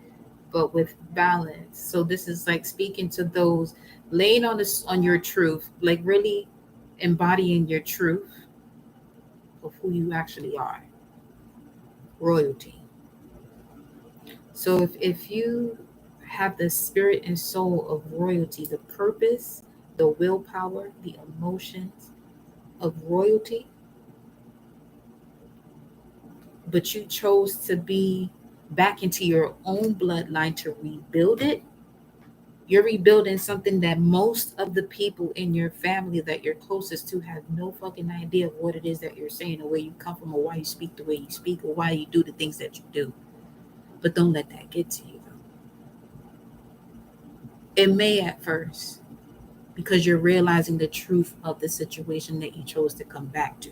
[SPEAKER 1] but with balance. So this is like speaking to those laying on this on your truth, like really embodying your truth of who you actually are. Royalty. So if you have the spirit and soul of royalty, the purpose, the willpower, the emotions of royalty, but you chose to be back into your own bloodline to rebuild it, you're rebuilding something that most of the people in your family that you're closest to have no fucking idea of what it is that you're saying, or where you come from, or why you speak the way you speak, or why you do the things that you do. But don't let that get to you. It may at first, because you're realizing the truth of the situation that you chose to come back to.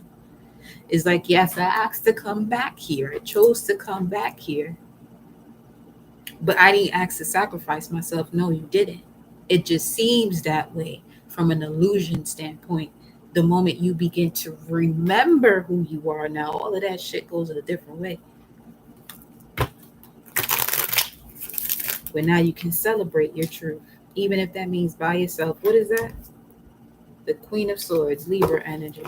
[SPEAKER 1] It's like, yes, I asked to come back here. I chose to come back here. But I didn't ask to sacrifice myself. No, you didn't. It just seems that way from an illusion standpoint. The moment you begin to remember who you are now, all of that shit goes in a different way. But now you can celebrate your truth, even if that means by yourself. What is that? The Queen of Swords, Libra energy.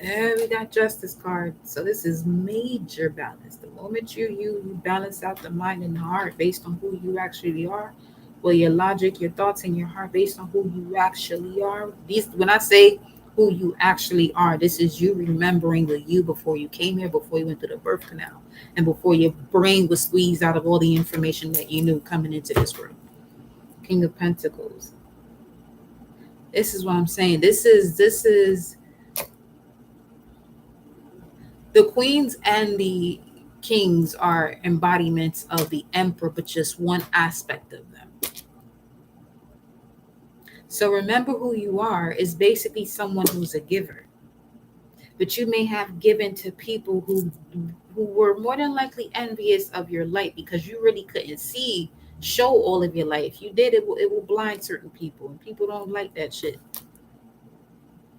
[SPEAKER 1] And we got Justice card. So this is major balance. The moment you balance out the mind and the heart based on who you actually are, well, your logic, your thoughts, and your heart based on who you actually are. These, when I say who you actually are, this is you remembering the you before you came here, before you went through the birth canal, and before your brain was squeezed out of all the information that you knew coming into this room. King of Pentacles. This is what I'm saying. This is the queens and the kings are embodiments of the emperor, but just one aspect of them. So remember who you are is basically someone who's a giver. But you may have given to people who were more than likely envious of your light, because you really couldn't show all of your light. If you did, it will blind certain people, and people don't like that shit.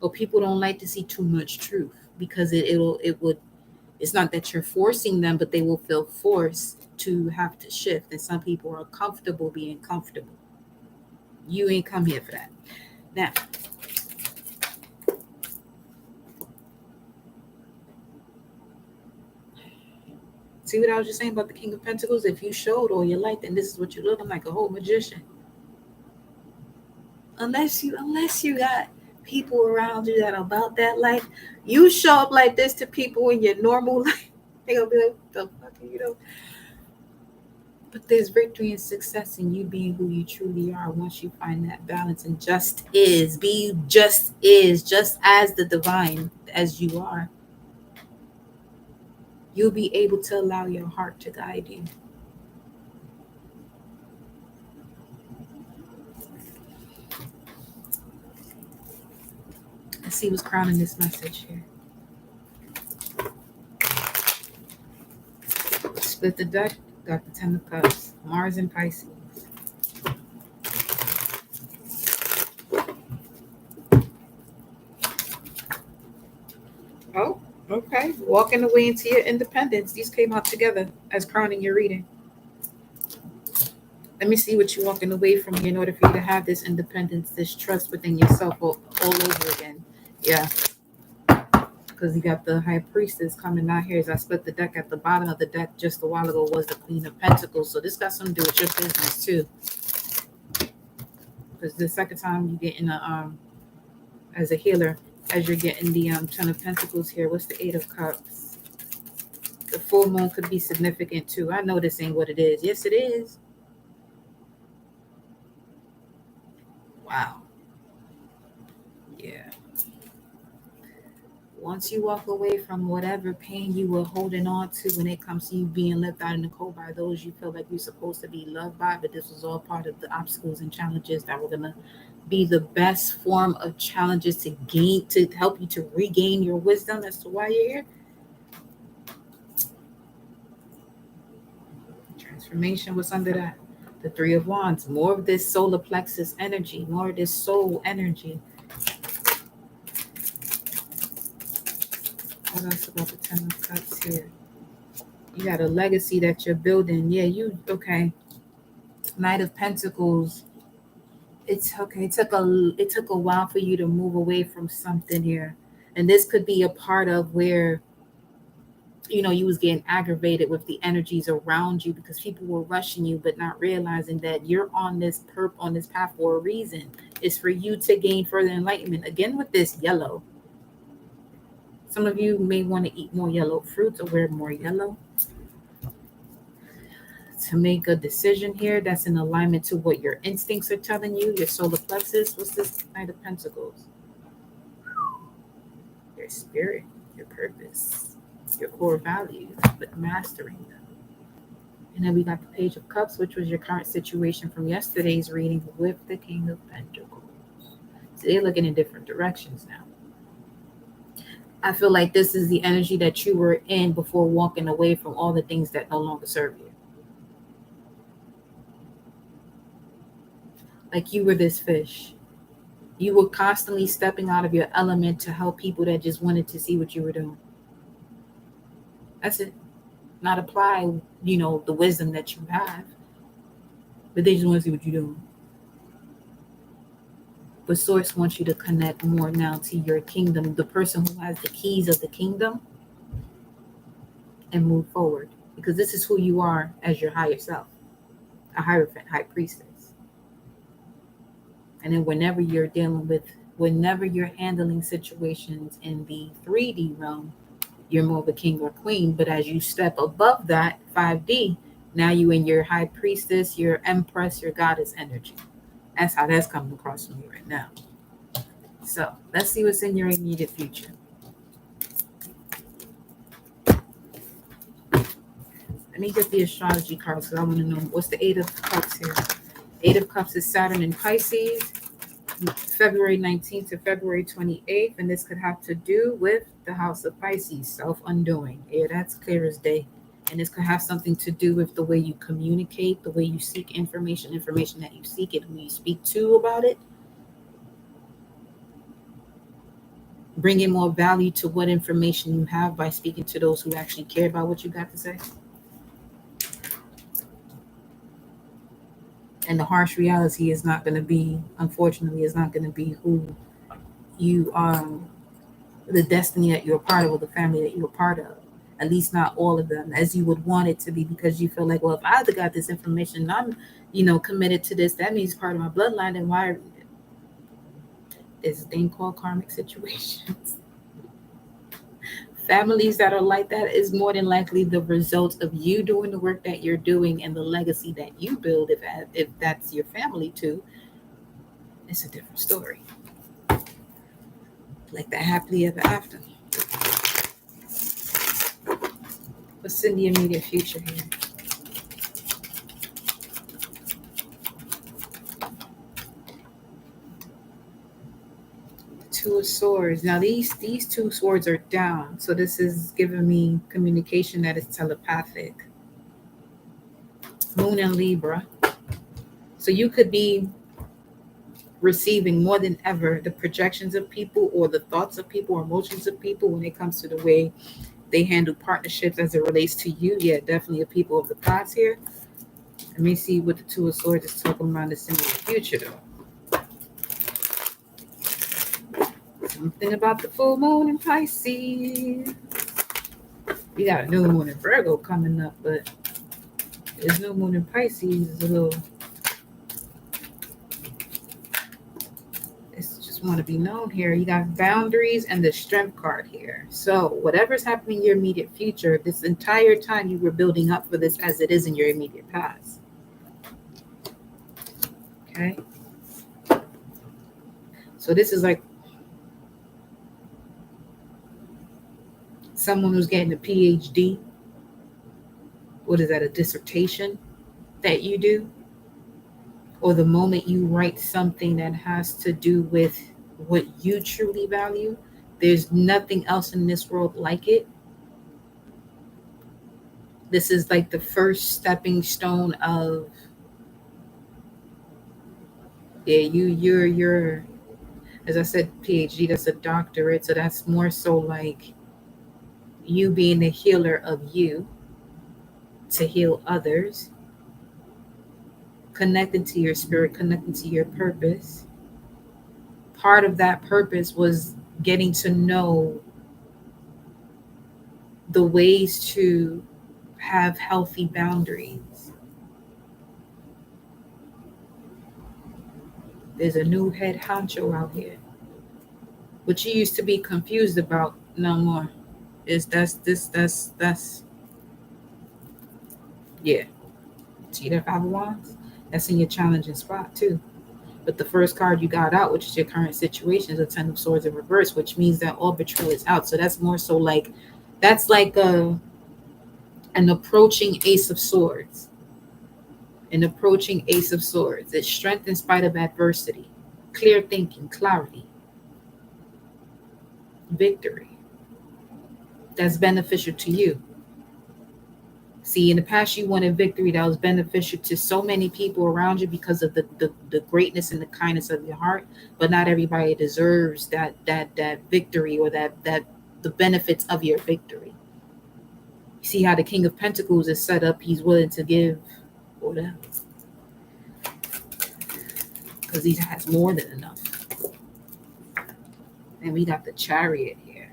[SPEAKER 1] Or people don't like to see too much truth, because it's not that you're forcing them, but they will feel forced to have to shift. And some people are comfortable being comfortable. You ain't come here for that. Now, see what I was just saying about the King of Pentacles? If you showed all your light, then this is what you're looking like, a whole magician. Unless you got people around you that are about that life, you show up like this to people in your normal life, they're gonna be like, what the fuck are you doing? But there's victory and success in you being who you truly are once you find that balance and be just as the divine as you are. You'll be able to allow your heart to guide you. Let's see what's crowning this message here. Split the deck, got the 10 of Cups, Mars and Pisces. Oh, okay. Walking away into your independence. These came out together as crowning your reading. Let me see what you're walking away from here in order for you to have this independence, this trust within yourself all over again. Yeah. Because you got the High Priestess coming out here. As I split the deck, at the bottom of the deck just a while ago was the Queen of Pentacles. So this got something to do with your business too. Because the second time you get in as a healer, as you're getting the Ten of Pentacles here, what's the Eight of Cups? The full moon could be significant too. I know this ain't what it is. Yes, it is. Wow. Yeah. Once you walk away from whatever pain you were holding on to when it comes to you being left out in the cold by those you feel like you're supposed to be loved by, but this was all part of the obstacles and challenges that were going to be the best form of challenges to help you to regain your wisdom as to why you're here. Transformation was under that. The Three of Wands, more of this solar plexus energy, more of this soul energy. What else about the Ten of Cups here? You got a legacy that you're building. Yeah, okay. Knight of Pentacles. It's okay. It took a while for you to move away from something here. And this could be a part of where, you was getting aggravated with the energies around you because people were rushing you, but not realizing that you're on this path for a reason. It's for you to gain further enlightenment. Again, with this yellow. Some of you may want to eat more yellow fruits or wear more yellow to make a decision here that's in alignment to what your instincts are telling you, your solar plexus. What's this Knight of Pentacles? Your spirit, your purpose, your core values, but mastering them. And then we got the Page of Cups, which was your current situation from yesterday's reading with the King of Pentacles. So they're looking in different directions now. I feel like this is the energy that you were in before walking away from all the things that no longer serve you. Like you were this fish. You were constantly stepping out of your element to help people that just wanted to see what you were doing. That's it. Not apply, the wisdom that you have. But they just want to see what you're doing. But Source wants you to connect more now to your kingdom, the person who has the keys of the kingdom, and move forward. Because this is who you are as your higher self, a Hierophant, High Priestess. And then whenever you're handling situations in the 3D realm, you're more of a king or queen. But as you step above that 5D, now you in your High Priestess, your Empress, your Goddess energy. That's how that's coming across from you right now. So let's see what's in your immediate future. Let me get the astrology cards because I want to know what's the Eight of Cups here. Eight of Cups is Saturn in Pisces, February 19th to February 28th. And this could have to do with the House of Pisces, self-undoing. Yeah, that's clear as day. And this could have something to do with the way you communicate, the way you seek information that you seek, and who you speak to about it. Bringing more value to what information you have by speaking to those who actually care about what you got to say. And the harsh reality is not going to be, unfortunately, is not going to be who you are, the destiny that you're a part of, or the family that you're a part of. At least not all of them, as you would want it to be, because you feel like, well, if I got this information, I'm, committed to this, that means part of my bloodline, then why? There's a thing called karmic situations. Families that are like that is more than likely the result of you doing the work that you're doing and the legacy that you build. If that's your family too, it's a different story. Like that happily ever after. What's in the immediate future here? Two of Swords. Now these two swords are down, so this is giving me communication that is telepathic. Moon and Libra. So you could be receiving more than ever the projections of people or the thoughts of people or emotions of people when it comes to the way they handle partnerships as it relates to you. Yeah, definitely a people of the past here. Let me see what the Two of Swords is talking about this in the future, though. Something about the full moon in Pisces. We got a new moon in Virgo coming up, but there's no moon in Pisces. It's a little. It's just want to be known here. You got boundaries and the strength card here. So whatever's happening in your immediate future, this entire time you were building up for this as it is in your immediate past. Okay. So this is like someone who's getting a PhD. What is that, a dissertation that you do? Or the moment you write something that has to do with what you truly value. There's nothing else in this world like it. This is like the first stepping stone of, yeah, you're, as I said, PhD, that's a doctorate. So that's more so like you being the healer of you to heal others, connected to your spirit, connected to your purpose. Part of that purpose was getting to know the ways to have healthy boundaries. There's a new head honcho out here. What you used to be confused about, no more. That's yeah. See that Five of Wands? That's in your challenging spot too. But the first card you got out, which is your current situation, is a Ten of Swords in reverse, which means that all betrayal is out. So that's more so like, that's like an approaching Ace of Swords. An approaching Ace of Swords. It's strength in spite of adversity. Clear thinking, clarity. Victory. That's beneficial to you. See, in the past, you wanted victory that was beneficial to so many people around you because of the greatness and the kindness of your heart. But not everybody deserves that victory or that the benefits of your victory. You see how the King of Pentacles is set up. He's willing to give whatever. Because he has more than enough. And we got the Chariot here.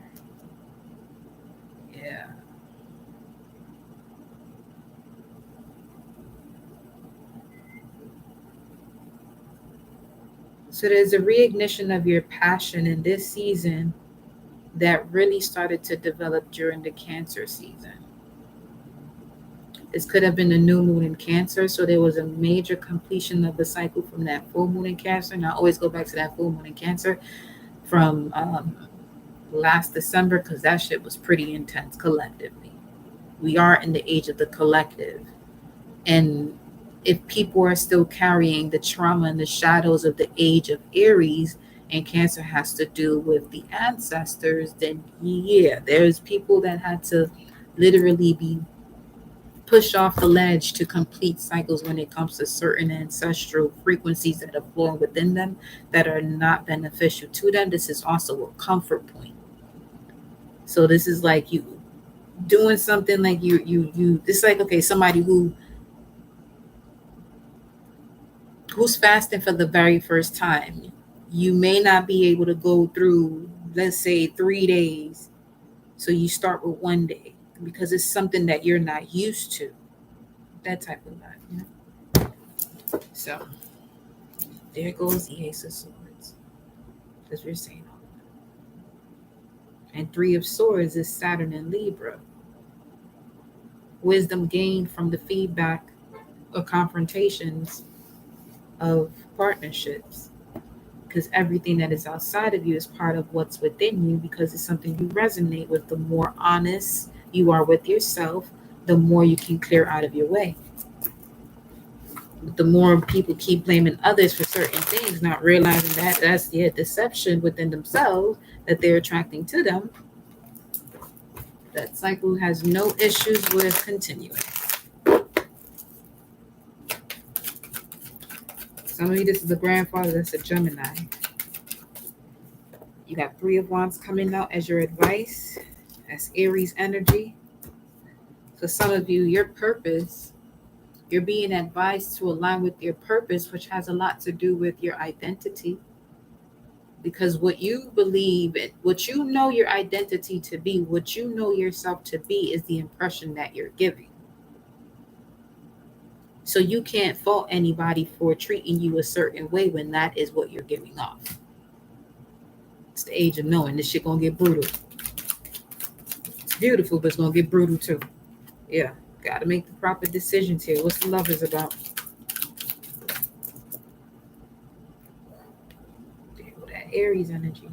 [SPEAKER 1] Yeah. So there's a reignition of your passion in this season that really started to develop during the Cancer season. This could have been a new moon in Cancer, so there was a major completion of the cycle from that full moon in Cancer. And I always go back to that full moon in Cancer from last December, because that shit was pretty intense collectively. We are in the age of the collective. And if people are still carrying the trauma and the shadows of the age of Aries, and Cancer has to do with the ancestors, then yeah, there's people that had to literally be pushed off the ledge to complete cycles when it comes to certain ancestral frequencies that are flowing within them that are not beneficial to them. This is also a comfort point. So this is like you doing something like you it's like, okay, somebody who's fasting for the very first time. You may not be able to go through, let's say, 3 days. So you start with 1 day because it's something that you're not used to. That type of vibe, you know? So there goes the Ace of Swords. Because we're saying all that. And Three of Swords is Saturn and Libra. Wisdom gained from the feedback or confrontations of partnerships. Because everything that is outside of you is part of what's within you, because it's something you resonate with. The more honest you are with yourself, the more you can clear out of your way. The more people keep blaming others for certain things, not realizing that that's deception within themselves that they're attracting to them. That cycle has no issues with continuing. Some of you, this is a grandfather, that's a Gemini. You got Three of Wands coming out as your advice. That's Aries energy. For some of you, your purpose You're being advised to align with your purpose, which has a lot to do with your identity. Because what you believe, what you know your identity to be, what you know yourself to be, is the impression that you're giving. So you can't fault anybody for treating you a certain way when that is what you're giving off. It's the age of knowing this shit gonna get brutal. It's beautiful, but it's gonna get brutal too. Yeah, gotta make the proper decisions here. What's the Lovers about? There go that Aries energy.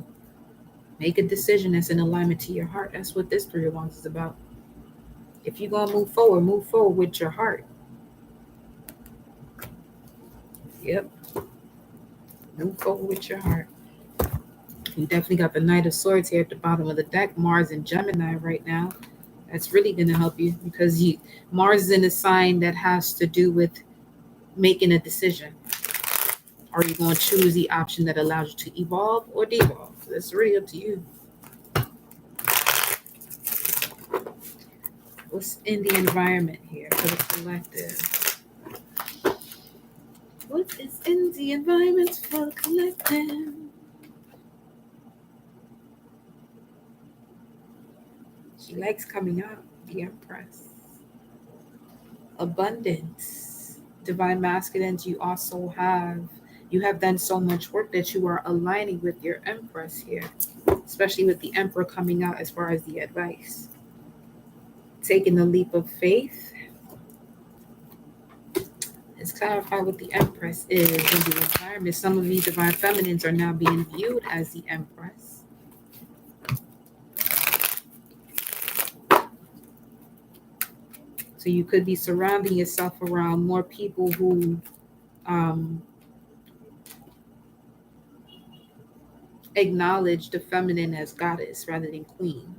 [SPEAKER 1] Make a decision that's in alignment to your heart. That's what this Three of Wands is about. If you're gonna move forward with your heart. Yep. Move forward with your heart. You definitely got the Knight of Swords here at the bottom of the deck. Mars and Gemini right now. That's really going to help you because Mars is in a sign that has to do with making a decision. Are you going to choose the option that allows you to evolve or devolve? That's really up to you. What's in the environment here for the collective? What is in the environment for the collective? She likes coming out, the Empress. Abundance. Divine Masculines, you have done so much work that you are aligning with your Empress here, especially with the Emperor coming out as far as the advice. Taking the leap of faith. Let's clarify what the Empress is in the environment. Some of you Divine Feminines are now being viewed as the Empress. So you could be surrounding yourself around more people who acknowledge the feminine as goddess rather than queen.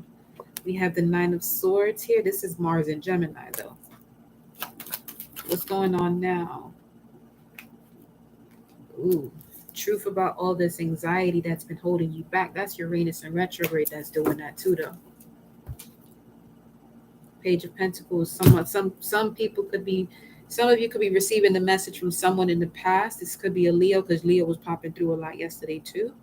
[SPEAKER 1] We have the Nine of Swords here. This is Mars and Gemini, though. What's going on now? Ooh, truth about all this anxiety that's been holding you back. That's Uranus in retrograde that's doing that too, though. Page of Pentacles. Some people could be, some of you could be receiving the message from someone in the past. This could be a Leo because Leo was popping through a lot yesterday too.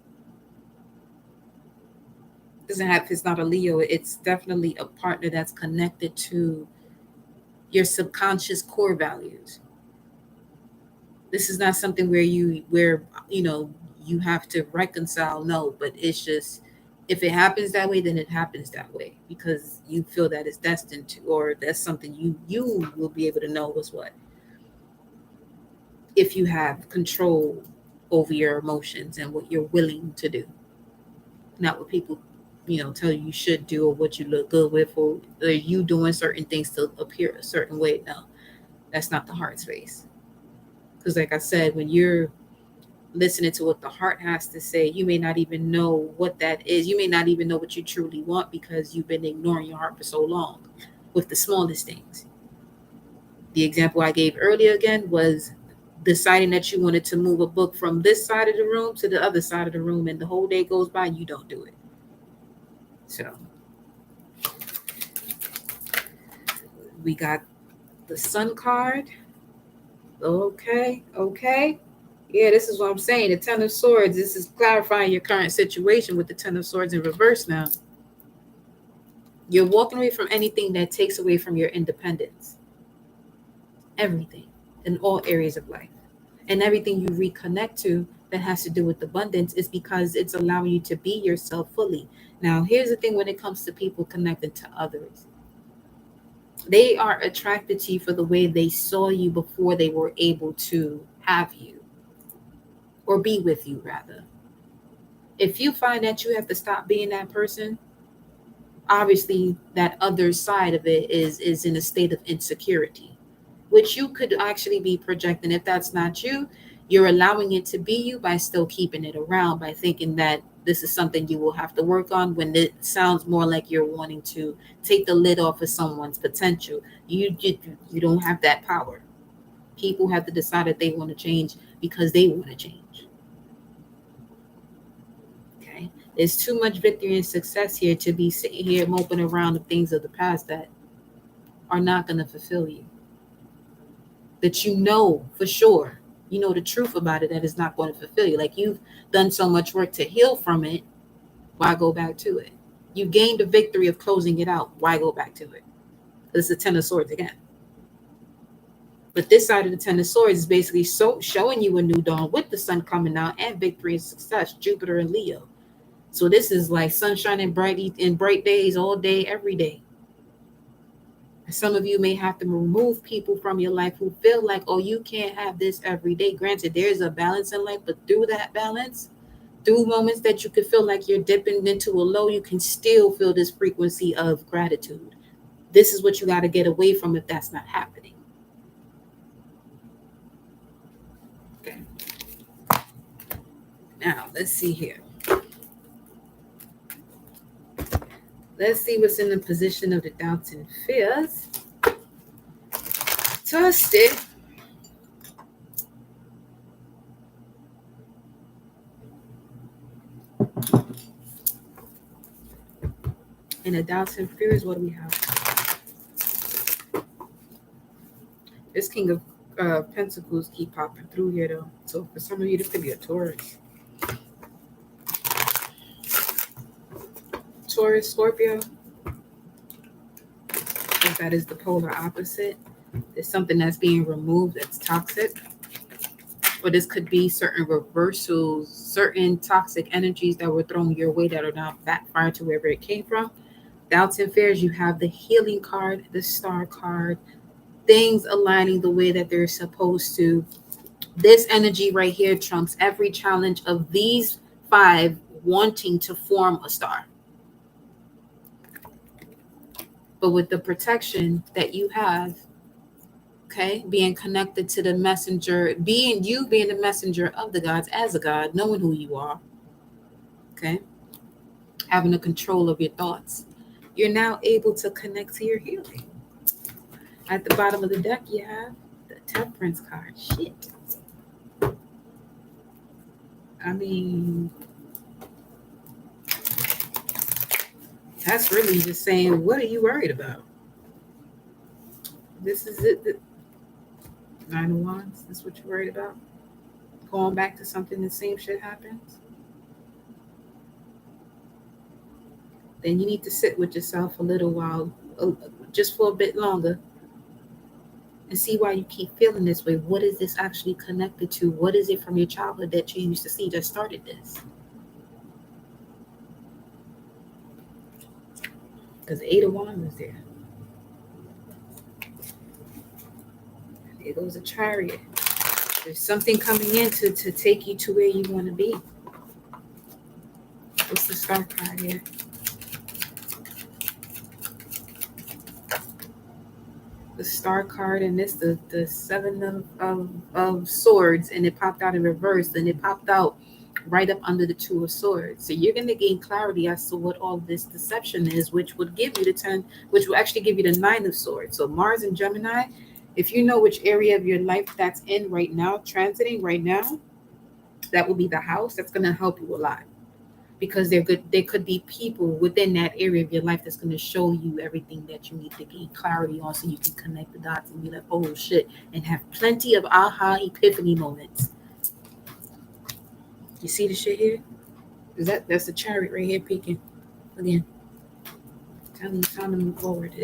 [SPEAKER 1] It's not a Leo. It's definitely a partner that's connected to your subconscious core values. This is not something where you have to reconcile. No, but it's just, if it happens that way, then it happens that way because you feel that it's destined to, or that's something you will be able to know was what. If you have control over your emotions and what you're willing to do, not what people, tell you should do or what you look good with, or you doing certain things to appear a certain way. No, that's not the heart space. Because like I said, when you're listening to what the heart has to say, you may not even know what that is. You may not even know what you truly want because you've been ignoring your heart for so long with the smallest things. The example I gave earlier again was deciding that you wanted to move a book from this side of the room to the other side of the room, and the whole day goes by and you don't do it. So we got the Sun card. Okay. Yeah, this is what I'm saying. The Ten of Swords. This is clarifying your current situation with the Ten of Swords in reverse now. You're walking away from anything that takes away from your independence. Everything in all areas of life. And everything you reconnect to that has to do with abundance is because it's allowing you to be yourself fully. Now, here's the thing when it comes to people connected to others. They are attracted to you for the way they saw you before they were able to have you. Or be with you, rather. If you find that you have to stop being that person, obviously that other side of it is in a state of insecurity, which you could actually be projecting. If that's not you, you're allowing it to be you by still keeping it around, by thinking that this is something you will have to work on, when it sounds more like you're wanting to take the lid off of someone's potential. You don't have that power. People have to decide that they want to change because they want to change. Okay, there's too much victory and success here to be sitting here moping around the things of the past that are not going to fulfill you. that you know for sure, you know the truth about it, that is not going to fulfill you. Like you've done so much work to heal from it, why go back to it? You gained the victory of closing it out, why go back to it? It's the Ten of Swords again. But this side of the Ten of Swords is basically showing you a new dawn with the sun coming out and victory and success, Jupiter and Leo. So this is like sunshine and bright days all day, every day. Some of you may have to remove people from your life who feel like, oh, you can't have this every day. Granted, there's a balance in life, but through that balance, through moments that you could feel like you're dipping into a low, you can still feel this frequency of gratitude. This is what you got to get away from if that's not happening. Okay. Now, let's see here. Let's see what's in the position of the doubts and fears. Trusted. In the doubts and fears, what do we have? This King of Pentacles keep popping through here, though. So for some of you, this could be a Taurus. Taurus, Scorpio. If that is the polar opposite. There's something that's being removed that's toxic. Or this could be certain reversals, certain toxic energies that were thrown your way that are now backfired to wherever it came from. Doubts and fears, you have the healing card, the star card, things aligning the way that they're supposed to. This energy right here trumps every challenge of these 5 wanting to form a star. But with the protection that you have, okay, being connected to the messenger, being the messenger of the gods as a god, knowing who you are, okay, having the control of your thoughts, you're now able to connect to your healing. At the bottom of the deck, you have the Temperance card. Shit. I mean, that's really just saying, what are you worried about? This is it. 9 of Wands. This is what you're worried about? Going back to something, the same shit happens? Then you need to sit with yourself a little while, just for a bit longer, and see why you keep feeling this way. What is this actually connected to? What is it from your childhood that you used to see that started this? Because 8 of Wands is there. There goes a Chariot. There's something coming in to take you to where you want to be. What's the Star card here? The Star card, and this the 7 of Swords, and it popped out in reverse, and it popped out right up under the 2 of Swords. So you're going to gain clarity as to what all this deception is, which would give you the 10, which will actually give you the 9 of Swords. So Mars and Gemini, if you know which area of your life that's in right now, transiting right now, that will be the house. That's going to help you a lot, because there could be people within that area of your life that's going to show you everything that you need to gain clarity on, so you can connect the dots and be like, oh shit, and have plenty of aha epiphany moments. You see the shit here? That's the Chariot right here peeking again. Telling you time to move forward. It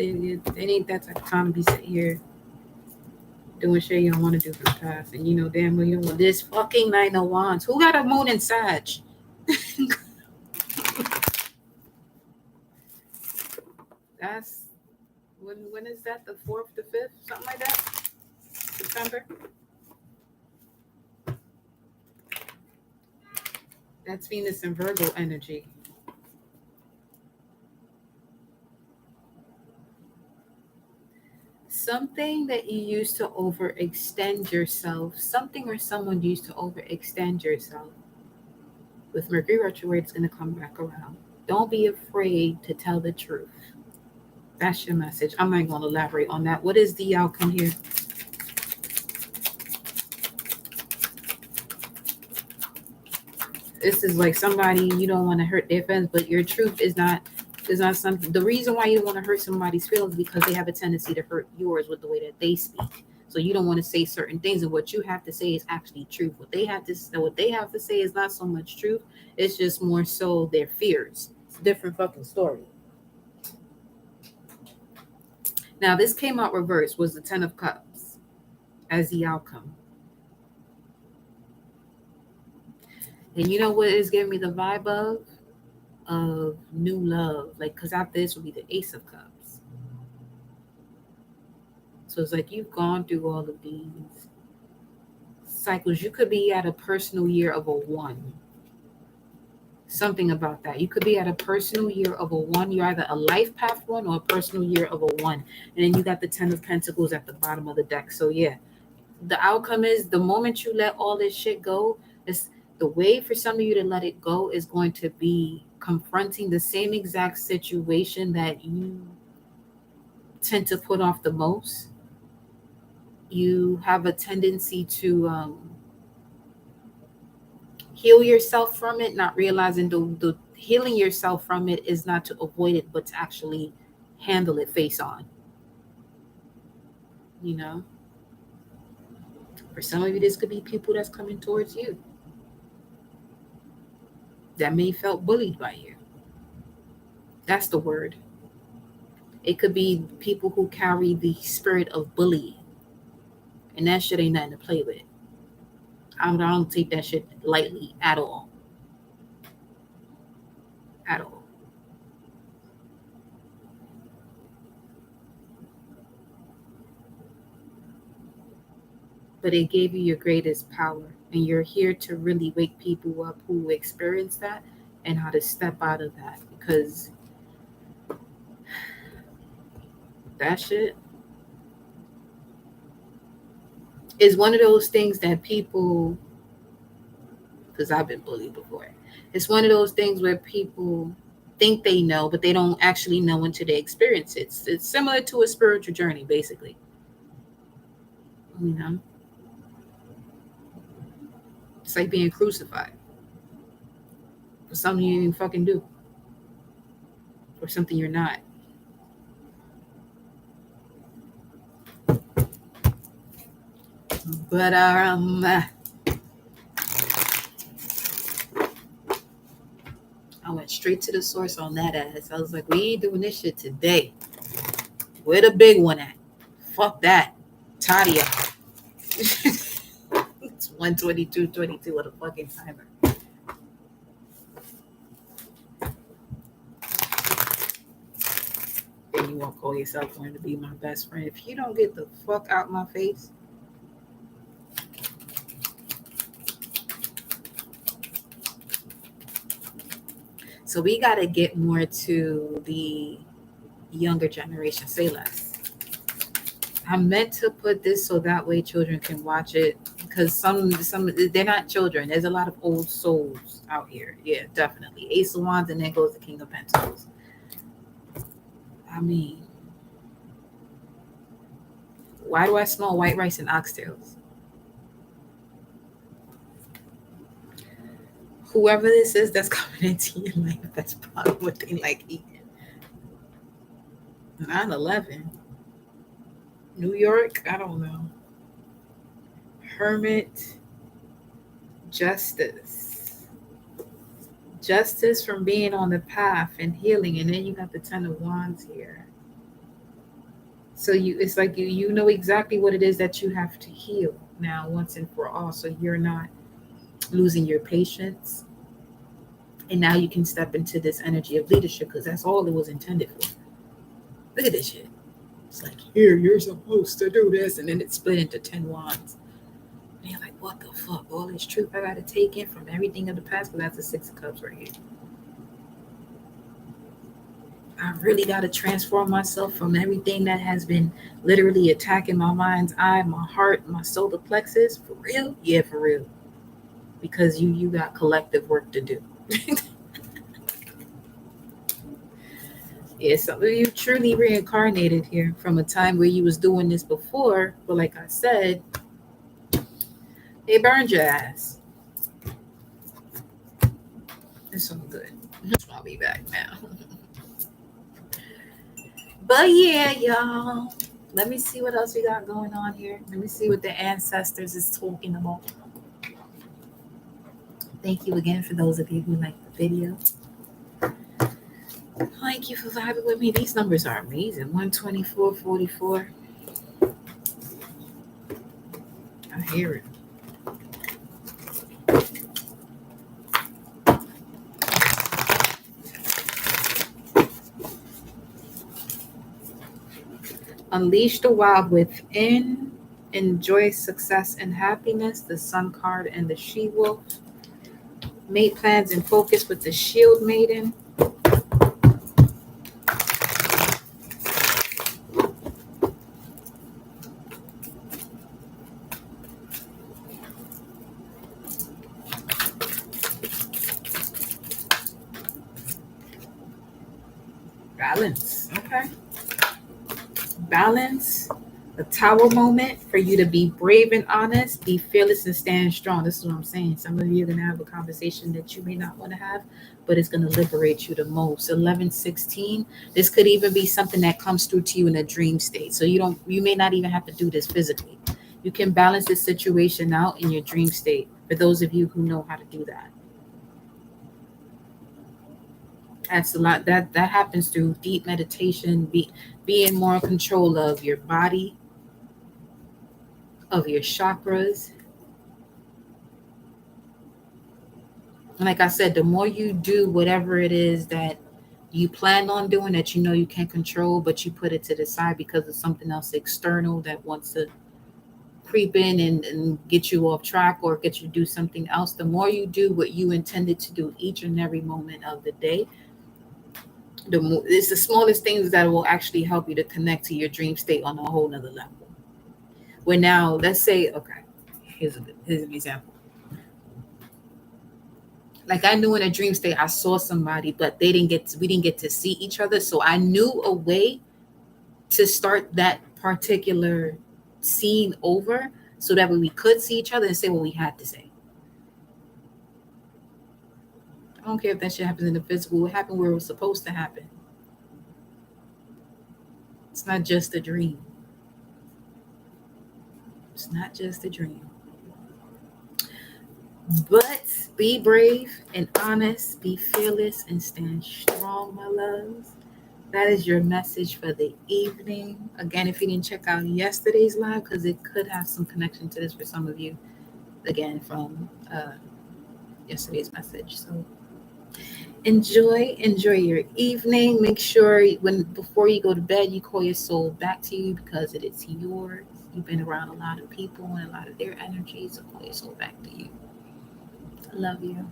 [SPEAKER 1] ain't that type of time to be sitting here doing shit you don't want to do for the past, and you know damn well you don't want this fucking 9 of Wands. Who got a moon in Sag? That's when is that? The 4th, the 5th, something like that? September. That's Venus and Virgo energy. Something that you used to overextend yourself, something or someone used to overextend yourself. With Mercury retrograde, it's going to come back around. Don't be afraid to tell the truth. That's your message. I'm not going to elaborate on that. What is the outcome here? This is like somebody, you don't want to hurt their feelings, but your truth is not something. The reason why you don't want to hurt somebody's feelings is because they have a tendency to hurt yours with the way that they speak. So you don't want to say certain things, and what you have to say is actually truth. What they have to say is not so much truth. It's just more so their fears. It's a different fucking story. Now this came out reversed, was the Ten of Cups as the outcome. And you know what is giving me the vibe of? Of new love. Like, because after this will be the Ace of Cups. So it's like you've gone through all of these cycles. You could be at a personal year of a 1. Something about that. You could be at a personal year of a 1. You're either a life path 1 or a personal year of a 1. And then you got the 10 of Pentacles at the bottom of the deck. So yeah, the outcome is the moment you let all this shit go, it's the way for some of you to let it go is going to be confronting the same exact situation that you tend to put off the most. You have a tendency to heal yourself from it, not realizing the healing yourself from it is not to avoid it, but to actually handle it face on. You know, for some of you, this could be people that's coming towards you that may felt bullied by you. That's the word. It could be people who carry the spirit of bullying, and that shit ain't nothing to play with. I don't take that shit lightly at all. At all. But it gave you your greatest power, and you're here to really wake people up who experience that and how to step out of that, because that shit is one of those things that people, because I've been bullied before, it's one of those things where people think they know, but they don't actually know until they experience it. It's similar to a spiritual journey, basically. You know, it's like being crucified for something you didn't fucking do, or something you're not. But I went straight to the source on that ass. I was like, we ain't doing this shit today. Where the big one at? Fuck that. Tadia. It's 1:22:22 with a fucking timer. And you won't call yourself going to be my best friend. If you don't get the fuck out my face. So we got to get more to the younger generation. Say less. I meant to put this so that way children can watch it, because some they're not children. There's a lot of old souls out here. Yeah, definitely. Ace of Wands, and then goes the King of Pentacles. I mean, why do I smell white rice and oxtails? Whoever this is that's coming into your life, that's probably what they like eating. 9/11. New York, I don't know. Hermit, justice. Justice from being on the path and healing. And then you got the 10 of Wands here. So it's like you know exactly what it is that you have to heal now once and for all. So you're not losing your patience. And now you can step into this energy of leadership, because that's all it was intended for. Look at this shit. It's like, here, you're supposed to do this. And then it split into 10 wands. And you're like, what the fuck? All this truth I got to take in from everything of the past. But that's the 6 of Cups right here. I really got to transform myself from everything that has been literally attacking my mind's eye, my heart, my solar plexus. For real? Yeah, for real. Because you got collective work to do. Yeah, some of you truly reincarnated here from a time where you was doing this before, but like I said, they burned your ass. It's all good. I'll be back now. But yeah, y'all, Let me see what else we got going on here. Let me see what the ancestors is talking about. Thank you again for those of you who liked the video. Thank you for vibing with me. These numbers are amazing. 124, 44. I hear it. Unleash the wild within. Enjoy success and happiness. The Sun card and the She-Wolf. Make plans and focus with the Shield Maiden. Balance. Okay. Balance. A tower moment for you to be brave and honest, be fearless and stand strong. This is what I'm saying. Some of you are going to have a conversation that you may not want to have, but it's going to liberate you the most. 11:16. This could even be something that comes through to you in a dream state. So you may not even have to do this physically. You can balance this situation out in your dream state for those of you who know how to do that. That's a lot. That happens through deep meditation, being more in control of your body, of your chakras. And like I said, the more you do whatever it is that you plan on doing that you know you can't control, but you put it to the side because of something else external that wants to creep in and get you off track or get you to do something else, the more you do what you intended to do each and every moment of the day, the more it's the smallest things that will actually help you to connect to your dream state on a whole nother level. Where now, let's say, okay, here's an example. Like I knew in a dream state I saw somebody, but we didn't get to see each other. So I knew a way to start that particular scene over so that way we could see each other and say what we had to say. I don't care if that shit happens in the physical. It happened where it was supposed to happen. It's not just a dream. It's not just a dream. But be brave and honest, be fearless and stand strong, my loves. That is your message for the evening. Again, if you didn't check out yesterday's live, because it could have some connection to this for some of you, again, from yesterday's message. So enjoy your evening. Make sure before you go to bed, you call your soul back to you because it is yours. You've been around a lot of people and a lot of their energies, so call your soul back to you. I love you.